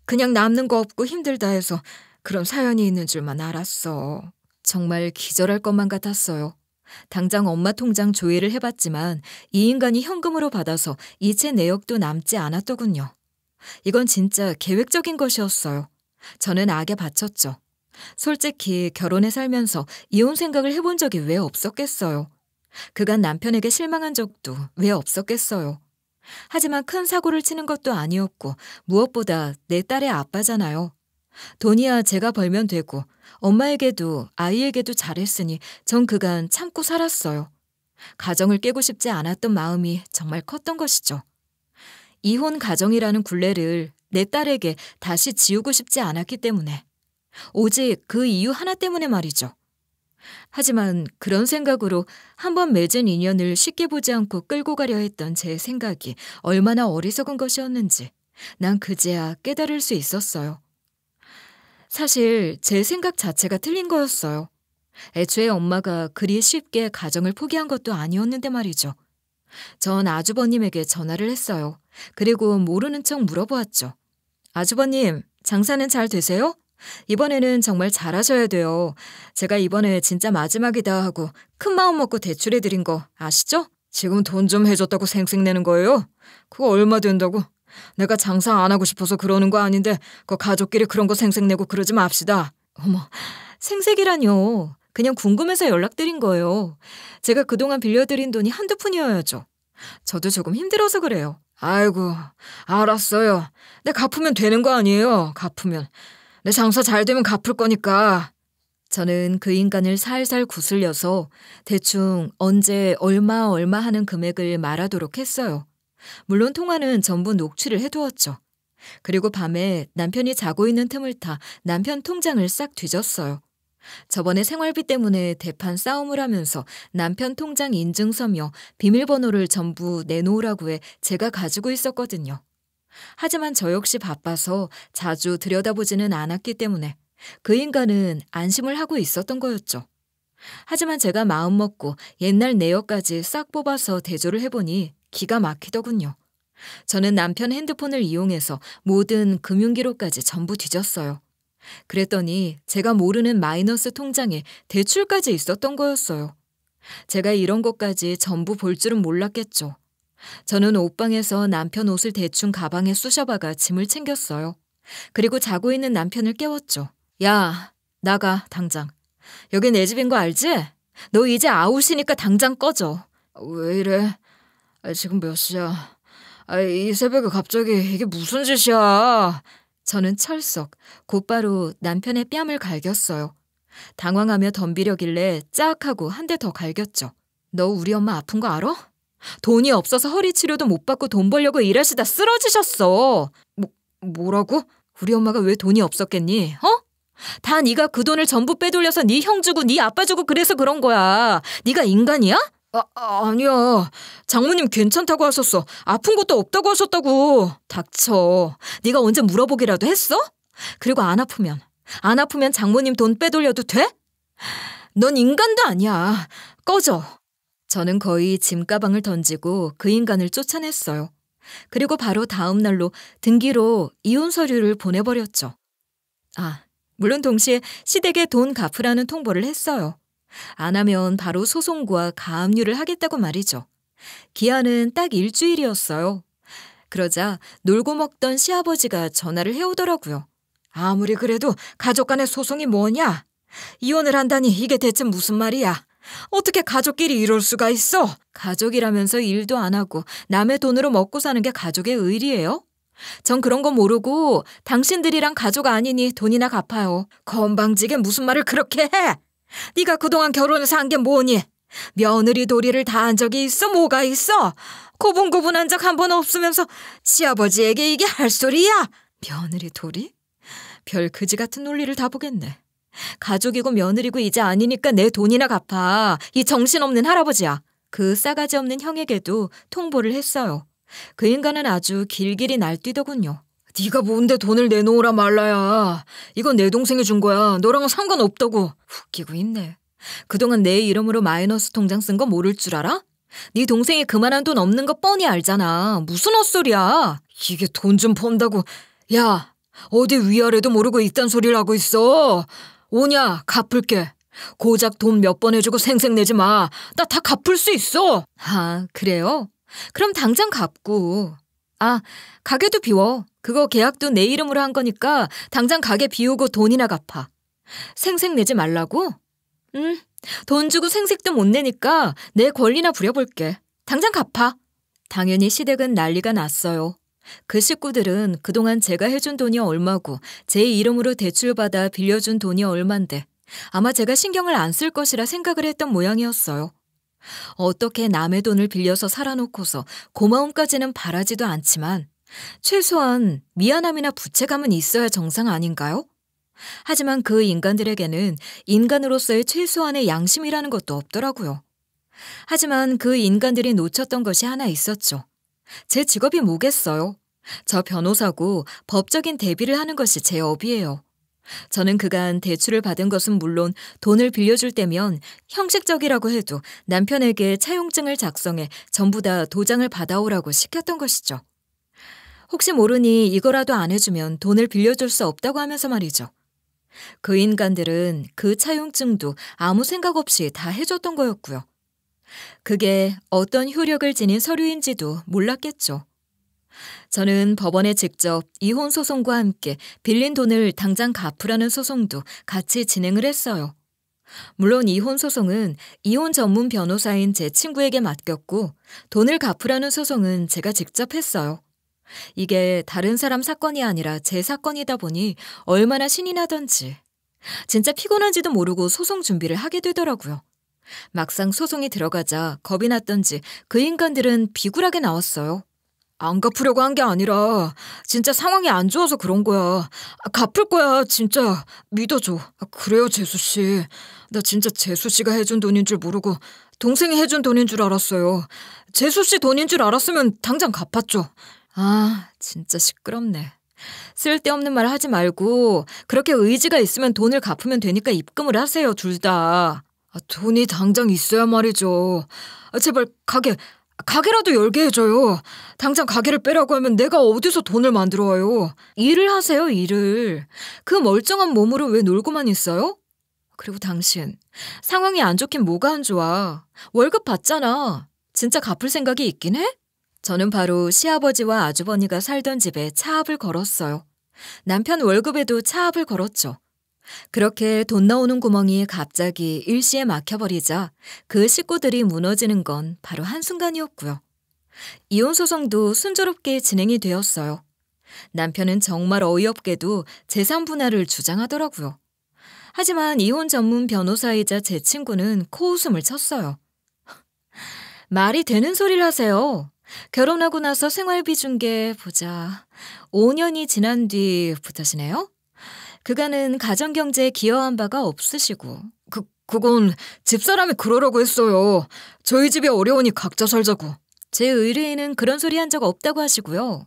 그냥 남는 거 없고 힘들다 해서 그런 사연이 있는 줄만 알았어. 정말 기절할 것만 같았어요. 당장 엄마 통장 조회를 해봤지만 이 인간이 현금으로 받아서 이체 내역도 남지 않았더군요. 이건 진짜 계획적인 것이었어요. 저는 악에 바쳤죠. 솔직히 결혼해 살면서 이혼 생각을 해본 적이 왜 없었겠어요. 그간 남편에게 실망한 적도 왜 없었겠어요. 하지만 큰 사고를 치는 것도 아니었고 무엇보다 내 딸의 아빠잖아요. 돈이야 제가 벌면 되고 엄마에게도 아이에게도 잘했으니 전 그간 참고 살았어요. 가정을 깨고 싶지 않았던 마음이 정말 컸던 것이죠. 이혼 가정이라는 굴레를 내 딸에게 다시 지우고 싶지 않았기 때문에. 오직 그 이유 하나 때문에 말이죠. 하지만 그런 생각으로 한번 맺은 인연을 쉽게 보지 않고 끌고 가려 했던 제 생각이 얼마나 어리석은 것이었는지 난 그제야 깨달을 수 있었어요. 사실 제 생각 자체가 틀린 거였어요. 애초에 엄마가 그리 쉽게 가정을 포기한 것도 아니었는데 말이죠. 전 아주버님에게 전화를 했어요. 그리고 모르는 척 물어보았죠. 아주버님, 장사는 잘 되세요? 이번에는 정말 잘하셔야 돼요. 제가 이번에 진짜 마지막이다 하고 큰 마음 먹고 대출해드린 거 아시죠? 지금 돈 좀 해줬다고 생색내는 거예요? 그거 얼마 된다고? 내가 장사 안 하고 싶어서 그러는 거 아닌데 그 가족끼리 그런 거 생색내고 그러지 맙시다. 어머, 생색이라뇨. 그냥 궁금해서 연락드린 거예요. 제가 그동안 빌려드린 돈이 한두 푼이어야죠. 저도 조금 힘들어서 그래요. 아이고, 알았어요. 내 갚으면 되는 거 아니에요. 갚으면. 내 장사 잘 되면 갚을 거니까. 저는 그 인간을 살살 구슬려서 대충 언제 얼마 하는 금액을 말하도록 했어요. 물론 통화는 전부 녹취를 해두었죠. 그리고 밤에 남편이 자고 있는 틈을 타 남편 통장을 싹 뒤졌어요. 저번에 생활비 때문에 대판 싸움을 하면서 남편 통장 인증서며 비밀번호를 전부 내놓으라고 해 제가 가지고 있었거든요. 하지만 저 역시 바빠서 자주 들여다보지는 않았기 때문에 그 인간은 안심을 하고 있었던 거였죠. 하지만 제가 마음먹고 옛날 내역까지 싹 뽑아서 대조를 해보니 기가 막히더군요. 저는 남편 핸드폰을 이용해서 모든 금융기록까지 전부 뒤졌어요. 그랬더니 제가 모르는 마이너스 통장에 대출까지 있었던 거였어요. 제가 이런 것까지 전부 볼 줄은 몰랐겠죠. 저는 옷방에서 남편 옷을 대충 가방에 쑤셔박아 짐을 챙겼어요. 그리고 자고 있는 남편을 깨웠죠. 야, 나가, 당장. 여기 내 집인 거 알지? 너 이제 아웃이니까 당장 꺼져. 왜 이래? 지금 몇 시야? 이 새벽에 갑자기 이게 무슨 짓이야? 저는 철썩 곧바로 남편의 뺨을 갈겼어요. 당황하며 덤비려길래 짝 하고 한 대 더 갈겼죠. 너 우리 엄마 아픈 거 알아? 돈이 없어서 허리 치료도 못 받고 돈 벌려고 일하시다 쓰러지셨어. 뭐라고? 우리 엄마가 왜 돈이 없었겠니? 다 네가 그 돈을 전부 빼돌려서 네 형 주고 네 아빠 주고 그래서 그런 거야. 네가 인간이야? 아니야. 장모님 괜찮다고 하셨어. 아픈 것도 없다고 하셨다고. 닥쳐. 네가 언제 물어보기라도 했어? 그리고 안 아프면 장모님 돈 빼돌려도 돼? 넌 인간도 아니야. 꺼져. 저는 거의 짐가방을 던지고 그 인간을 쫓아냈어요. 그리고 바로 다음 날로 등기로 이혼 서류를 보내버렸죠. 물론 동시에 시댁에 돈 갚으라는 통보를 했어요. 안 하면 바로 소송과 가압류를 하겠다고 말이죠. 기한은 딱 일주일이었어요. 그러자 놀고 먹던 시아버지가 전화를 해오더라고요. 아무리 그래도 가족 간의 소송이 뭐냐? 이혼을 한다니 이게 대체 무슨 말이야? 어떻게 가족끼리 이럴 수가 있어? 가족이라면서 일도 안 하고 남의 돈으로 먹고 사는 게 가족의 의리예요? 전 그런 거 모르고 당신들이랑 가족 아니니 돈이나 갚아요. 건방지게 무슨 말을 그렇게 해? 네가 그동안 결혼해서 한 게 뭐니? 며느리 도리를 다 한 적이 있어? 뭐가 있어? 고분고분한 적 한 번 없으면서 시아버지에게 이게 할 소리야? 며느리 도리? 별 그지 같은 논리를 다 보겠네. 가족이고 며느리고 이제 아니니까 내 돈이나 갚아. 이 정신없는 할아버지야. 그 싸가지 없는 형에게도 통보를 했어요. 그 인간은 아주 길길이 날뛰더군요. 네가 뭔데 돈을 내놓으라 말라야. 이건 내 동생이 준 거야. 너랑은 상관없다고. 웃기고 있네. 그동안 내 이름으로 마이너스 통장 쓴 거 모를 줄 알아? 네 동생이 그만한 돈 없는 거 뻔히 알잖아. 무슨 헛소리야. 이게 돈 좀 번다고. 야, 어디 위아래도 모르고 이딴 소리를 하고 있어. 오냐, 갚을게. 고작 돈 몇 번 해주고 생색내지 마. 나 다 갚을 수 있어. 그래요? 그럼 당장 갚고. 가게도 비워. 그거 계약도 내 이름으로 한 거니까 당장 가게 비우고 돈이나 갚아. 생색내지 말라고? 돈 주고 생색도 못 내니까 내 권리나 부려볼게. 당장 갚아. 당연히 시댁은 난리가 났어요. 그 식구들은 그동안 제가 해준 돈이 얼마고 제 이름으로 대출받아 빌려준 돈이 얼만데 아마 제가 신경을 안 쓸 것이라 생각을 했던 모양이었어요. 어떻게 남의 돈을 빌려서 살아놓고서 고마움까지는 바라지도 않지만 최소한 미안함이나 부채감은 있어야 정상 아닌가요? 하지만 그 인간들에게는 인간으로서의 최소한의 양심이라는 것도 없더라고요. 하지만 그 인간들이 놓쳤던 것이 하나 있었죠. 제 직업이 뭐겠어요? 저 변호사고 법적인 대비를 하는 것이 제 업이에요. 저는 그간 대출을 받은 것은 물론 돈을 빌려줄 때면 형식적이라고 해도 남편에게 차용증을 작성해 전부 다 도장을 받아오라고 시켰던 것이죠. 혹시 모르니 이거라도 안 해주면 돈을 빌려줄 수 없다고 하면서 말이죠. 그 인간들은 그 차용증도 아무 생각 없이 다 해줬던 거였고요. 그게 어떤 효력을 지닌 서류인지도 몰랐겠죠. 저는 법원에 직접 이혼 소송과 함께 빌린 돈을 당장 갚으라는 소송도 같이 진행을 했어요. 물론 이혼 소송은 이혼 전문 변호사인 제 친구에게 맡겼고 돈을 갚으라는 소송은 제가 직접 했어요. 이게 다른 사람 사건이 아니라 제 사건이다 보니 얼마나 신이 나던지 진짜 피곤한지도 모르고 소송 준비를 하게 되더라고요. 막상 소송이 들어가자 겁이 났던지 그 인간들은 비굴하게 나왔어요. 안 갚으려고 한 게 아니라 진짜 상황이 안 좋아서 그런 거야. 갚을 거야 진짜. 믿어줘. 그래요 재수 씨. 나 진짜 재수 씨가 해준 돈인 줄 모르고 동생이 해준 돈인 줄 알았어요. 재수 씨 돈인 줄 알았으면 당장 갚았죠. 진짜 시끄럽네. 쓸데없는 말 하지 말고 그렇게 의지가 있으면 돈을 갚으면 되니까 입금을 하세요 둘 다. 돈이 당장 있어야 말이죠. 제발 가게라도 열게 해줘요. 당장 가게를 빼라고 하면 내가 어디서 돈을 만들어 와요. 일을 하세요, 일을. 그 멀쩡한 몸으로 왜 놀고만 있어요? 그리고 당신, 상황이 안 좋긴 뭐가 안 좋아. 월급 받잖아. 진짜 갚을 생각이 있긴 해? 저는 바로 시아버지와 아주버니가 살던 집에 차압을 걸었어요. 남편 월급에도 차압을 걸었죠. 그렇게 돈 나오는 구멍이 갑자기 일시에 막혀버리자 그 식구들이 무너지는 건 바로 한순간이었고요. 이혼 소송도 순조롭게 진행이 되었어요. 남편은 정말 어이없게도 재산 분할을 주장하더라고요. 하지만 이혼 전문 변호사이자 제 친구는 코웃음을 쳤어요. 말이 되는 소리를 하세요. 결혼하고 나서 생활비 준 게 보자 5년이 지난 뒤부터시네요? 그간은 가정경제에 기여한 바가 없으시고. 그건 집사람이 그러라고 했어요. 저희 집이 어려우니 각자 살자고. 제 의뢰인은 그런 소리 한 적 없다고 하시고요.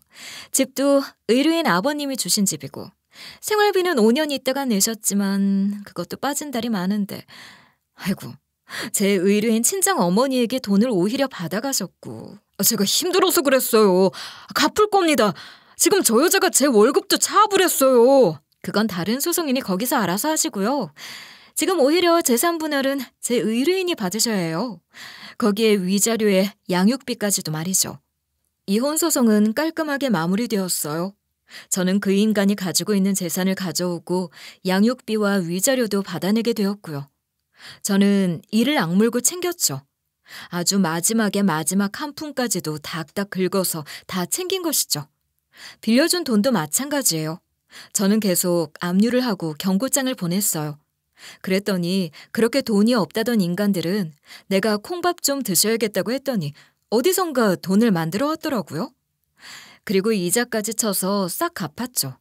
집도 의뢰인 아버님이 주신 집이고 생활비는 5년 있다가 내셨지만 그것도 빠진 달이 많은데 아이고 제 의뢰인 친정 어머니에게 돈을 오히려 받아가셨고 제가 힘들어서 그랬어요. 갚을 겁니다. 지금 저 여자가 제 월급도 차압을 했어요. 그건 다른 소송이니 거기서 알아서 하시고요. 지금 오히려 재산 분할은 제 의뢰인이 받으셔야 해요. 거기에 위자료에 양육비까지도 말이죠. 이혼 소송은 깔끔하게 마무리되었어요. 저는 그 인간이 가지고 있는 재산을 가져오고 양육비와 위자료도 받아내게 되었고요. 저는 이를 악물고 챙겼죠. 아주 마지막 한 푼까지도 닥닥 긁어서 다 챙긴 것이죠. 빌려준 돈도 마찬가지예요. 저는 계속 압류를 하고 경고장을 보냈어요. 그랬더니 그렇게 돈이 없다던 인간들은 내가 콩밥 좀 드셔야겠다고 했더니 어디선가 돈을 만들어 왔더라고요. 그리고 이자까지 쳐서 싹 갚았죠.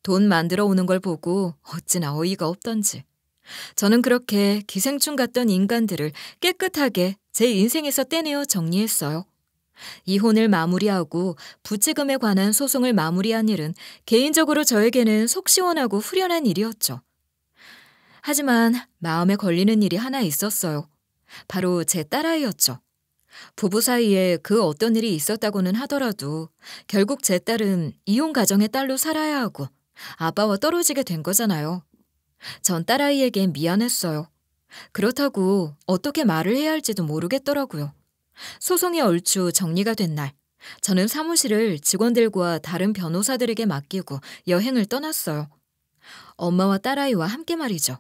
돈 만들어 오는 걸 보고 어찌나 어이가 없던지. 저는 그렇게 기생충 같던 인간들을 깨끗하게 제 인생에서 떼내어 정리했어요. 이혼을 마무리하고 부채금에 관한 소송을 마무리한 일은 개인적으로 저에게는 속 시원하고 후련한 일이었죠. 하지만 마음에 걸리는 일이 하나 있었어요. 바로 제 딸아이였죠. 부부 사이에 그 어떤 일이 있었다고는 하더라도 결국 제 딸은 이혼 가정의 딸로 살아야 하고 아빠와 떨어지게 된 거잖아요. 전 딸아이에게 미안했어요. 그렇다고 어떻게 말을 해야 할지도 모르겠더라고요. 소송이 얼추 정리가 된 날, 저는 사무실을 직원들과 다른 변호사들에게 맡기고 여행을 떠났어요. 엄마와 딸아이와 함께 말이죠.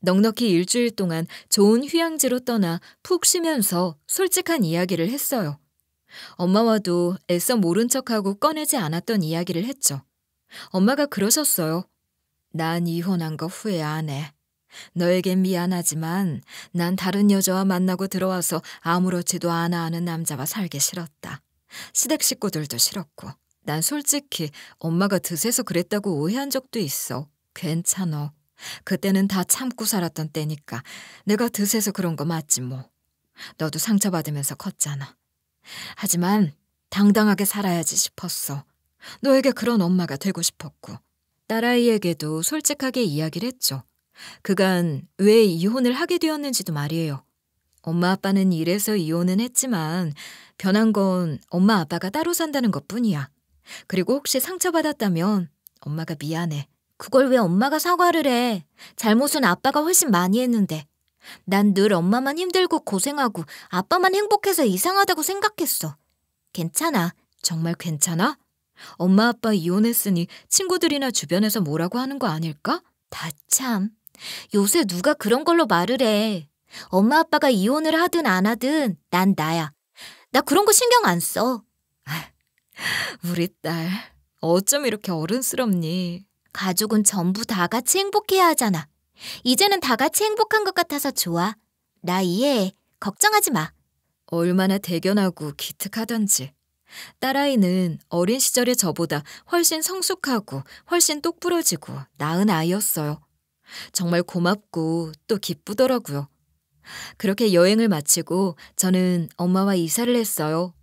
넉넉히 일주일 동안 좋은 휴양지로 떠나 푹 쉬면서 솔직한 이야기를 했어요. 엄마와도 애써 모른 척하고 꺼내지 않았던 이야기를 했죠. 엄마가 그러셨어요. 난 이혼한 거 후회 안 해. 너에겐 미안하지만 난 다른 여자와 만나고 들어와서 아무렇지도 않아 하는 남자와 살기 싫었다. 시댁 식구들도 싫었고. 난 솔직히 엄마가 드세서 그랬다고 오해한 적도 있어. 괜찮아. 그때는 다 참고 살았던 때니까 내가 드세서 그런 거 맞지 뭐. 너도 상처받으면서 컸잖아. 하지만 당당하게 살아야지 싶었어. 너에게 그런 엄마가 되고 싶었고. 딸아이에게도 솔직하게 이야기를 했죠. 그간 왜 이혼을 하게 되었는지도 말이에요. 엄마 아빠는 이래서 이혼은 했지만 변한 건 엄마 아빠가 따로 산다는 것뿐이야. 그리고 혹시 상처받았다면 엄마가 미안해. 그걸 왜 엄마가 사과를 해. 잘못은 아빠가 훨씬 많이 했는데. 난 늘 엄마만 힘들고 고생하고 아빠만 행복해서 이상하다고 생각했어. 괜찮아. 정말 괜찮아? 엄마 아빠 이혼했으니 친구들이나 주변에서 뭐라고 하는 거 아닐까? 다 참. 요새 누가 그런 걸로 말을 해. 엄마 아빠가 이혼을 하든 안 하든 난 나야. 나 그런 거 신경 안 써. 우리 딸 어쩜 이렇게 어른스럽니? 가족은 전부 다 같이 행복해야 하잖아. 이제는 다 같이 행복한 것 같아서 좋아. 나 이해해. 걱정하지 마. 얼마나 대견하고 기특하던지. 딸아이는 어린 시절의 저보다 훨씬 성숙하고 훨씬 똑부러지고 나은 아이였어요. 정말 고맙고 또 기쁘더라고요. 그렇게 여행을 마치고 저는 엄마와 이사를 했어요.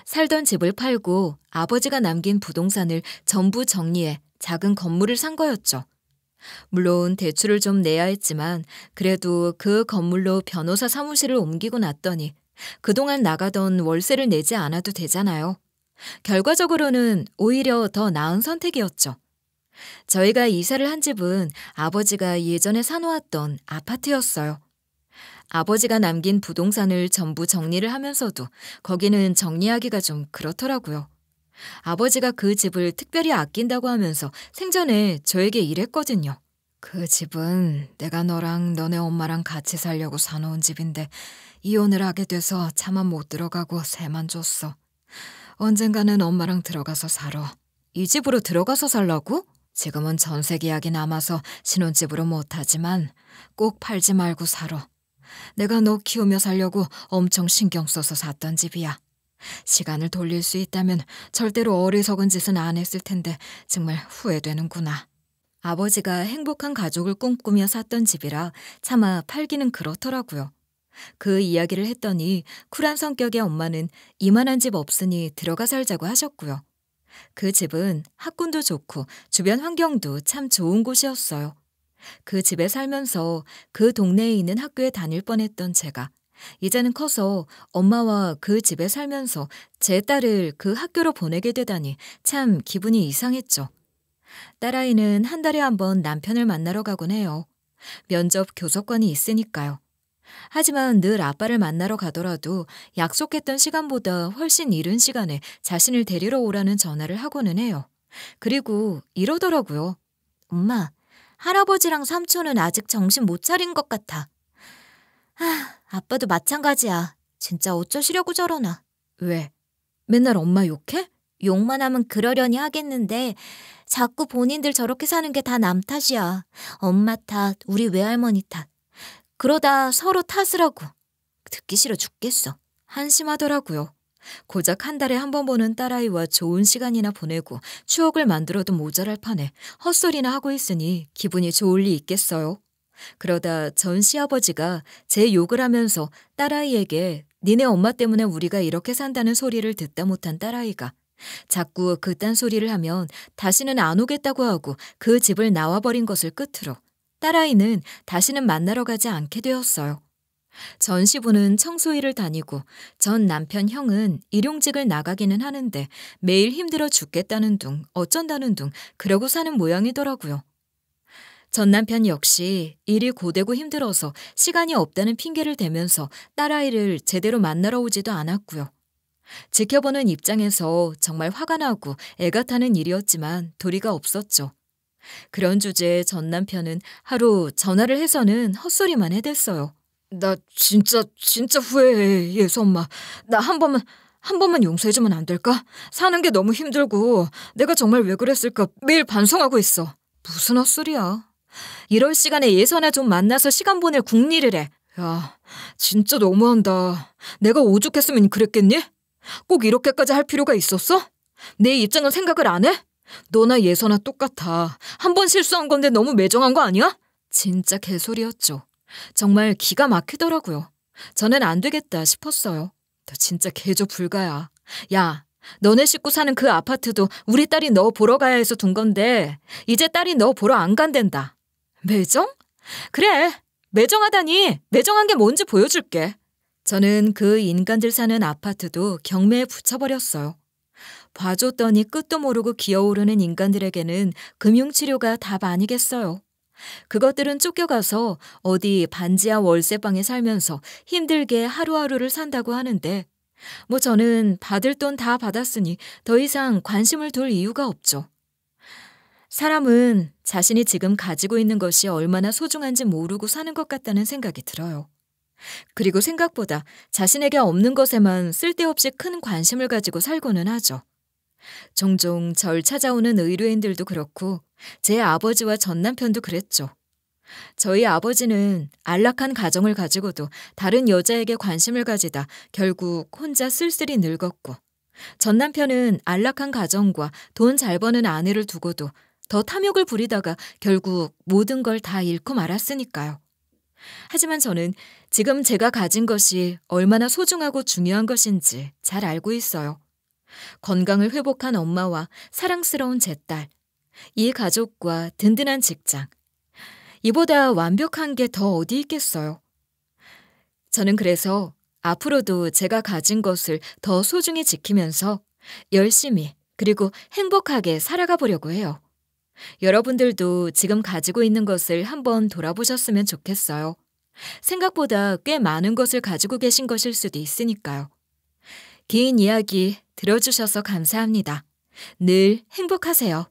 살던 집을 팔고 아버지가 남긴 부동산을 전부 정리해 작은 건물을 산 거였죠. 물론 대출을 좀 내야 했지만 그래도 그 건물로 변호사 사무실을 옮기고 났더니 그동안 나가던 월세를 내지 않아도 되잖아요. 결과적으로는 오히려 더 나은 선택이었죠. 저희가 이사를 한 집은 아버지가 예전에 사놓았던 아파트였어요. 아버지가 남긴 부동산을 전부 정리를 하면서도 거기는 정리하기가 좀 그렇더라고요. 아버지가 그 집을 특별히 아낀다고 하면서 생전에 저에게 이랬거든요. 그 집은 내가 너랑 너네 엄마랑 같이 살려고 사놓은 집인데 이혼을 하게 돼서 차마 못 들어가고 세만 줬어. 언젠가는 엄마랑 들어가서 살아. 이 집으로 들어가서 살라고? 지금은 전세 계약이 남아서 신혼집으로 못하지만 꼭 팔지 말고 살아. 내가 너 키우며 살려고 엄청 신경 써서 샀던 집이야. 시간을 돌릴 수 있다면 절대로 어리석은 짓은 안 했을 텐데 정말 후회되는구나. 아버지가 행복한 가족을 꿈꾸며 샀던 집이라 차마 팔기는 그렇더라고요. 그 이야기를 했더니 쿨한 성격의 엄마는 이만한 집 없으니 들어가 살자고 하셨고요. 그 집은 학군도 좋고 주변 환경도 참 좋은 곳이었어요. 그 집에 살면서 그 동네에 있는 학교에 다닐 뻔했던 제가 이제는 커서 엄마와 그 집에 살면서 제 딸을 그 학교로 보내게 되다니 참 기분이 이상했죠. 딸아이는 한 달에 한 번 남편을 만나러 가곤 해요. 면접 교섭관이 있으니까요. 하지만 늘 아빠를 만나러 가더라도 약속했던 시간보다 훨씬 이른 시간에 자신을 데리러 오라는 전화를 하고는 해요. 그리고 이러더라고요. 엄마, 할아버지랑 삼촌은 아직 정신 못 차린 것 같아. 아빠도 마찬가지야. 진짜 어쩌시려고 저러나. 왜? 맨날 엄마 욕해? 욕만 하면 그러려니 하겠는데 자꾸 본인들 저렇게 사는 게 다 남 탓이야. 엄마 탓, 우리 외할머니 탓. 그러다 서로 탓을 하고. 듣기 싫어 죽겠어. 한심하더라고요. 고작 한 달에 한 번 보는 딸아이와 좋은 시간이나 보내고 추억을 만들어도 모자랄 판에 헛소리나 하고 있으니 기분이 좋을 리 있겠어요. 그러다 전 시아버지가 제 욕을 하면서 딸아이에게 니네 엄마 때문에 우리가 이렇게 산다는 소리를 듣다 못한 딸아이가 자꾸 그딴 소리를 하면 다시는 안 오겠다고 하고 그 집을 나와버린 것을 끝으로 딸아이는 다시는 만나러 가지 않게 되었어요. 전 시부는 청소일을 다니고 전 남편 형은 일용직을 나가기는 하는데 매일 힘들어 죽겠다는 둥 어쩐다는 둥 그러고 사는 모양이더라고요. 전 남편 역시 일이 고되고 힘들어서 시간이 없다는 핑계를 대면서 딸아이를 제대로 만나러 오지도 않았고요. 지켜보는 입장에서 정말 화가 나고 애가 타는 일이었지만 도리가 없었죠. 그런 주제에 전 남편은 하루 전화를 해서는 헛소리만 해댔어요. 나 진짜 후회해, 예수 엄마. 나 한 번만 용서해주면 안 될까? 사는 게 너무 힘들고 내가 정말 왜 그랬을까 매일 반성하고 있어. 무슨 헛소리야. 이럴 시간에 예선아 좀 만나서 시간 보낼 궁리를 해. 야, 진짜 너무한다. 내가 오죽했으면 그랬겠니? 꼭 이렇게까지 할 필요가 있었어? 내 입장은 생각을 안 해? 너나 예선아 똑같아. 한 번 실수한 건데 너무 매정한 거 아니야? 진짜 개소리였죠. 정말 기가 막히더라고요. 저는 안 되겠다 싶었어요. 너 진짜 개조 불가야. 야, 너네 식구 사는 그 아파트도 우리 딸이 너 보러 가야 해서 둔 건데 이제 딸이 너 보러 안 간댄다. 매정? 그래, 매정하다니. 매정한 게 뭔지 보여줄게. 저는 그 인간들 사는 아파트도 경매에 붙여버렸어요. 봐줬더니 끝도 모르고 기어오르는 인간들에게는 금융치료가 답 아니겠어요. 그것들은 쫓겨가서 어디 반지하 월세방에 살면서 힘들게 하루하루를 산다고 하는데 뭐 저는 받을 돈 다 받았으니 더 이상 관심을 둘 이유가 없죠. 사람은 자신이 지금 가지고 있는 것이 얼마나 소중한지 모르고 사는 것 같다는 생각이 들어요. 그리고 생각보다 자신에게 없는 것에만 쓸데없이 큰 관심을 가지고 살고는 하죠. 종종 절 찾아오는 의뢰인들도 그렇고 제 아버지와 전 남편도 그랬죠. 저희 아버지는 안락한 가정을 가지고도 다른 여자에게 관심을 가지다 결국 혼자 쓸쓸히 늙었고 전 남편은 안락한 가정과 돈 잘 버는 아내를 두고도 더 탐욕을 부리다가 결국 모든 걸 다 잃고 말았으니까요. 하지만 저는 지금 제가 가진 것이 얼마나 소중하고 중요한 것인지 잘 알고 있어요. 건강을 회복한 엄마와 사랑스러운 제 딸, 이 가족과 든든한 직장. 이보다 완벽한 게 더 어디 있겠어요. 저는 그래서 앞으로도 제가 가진 것을 더 소중히 지키면서 열심히 그리고 행복하게 살아가 보려고 해요. 여러분들도 지금 가지고 있는 것을 한번 돌아보셨으면 좋겠어요. 생각보다 꽤 많은 것을 가지고 계신 것일 수도 있으니까요. 긴 이야기 들어주셔서 감사합니다. 늘 행복하세요.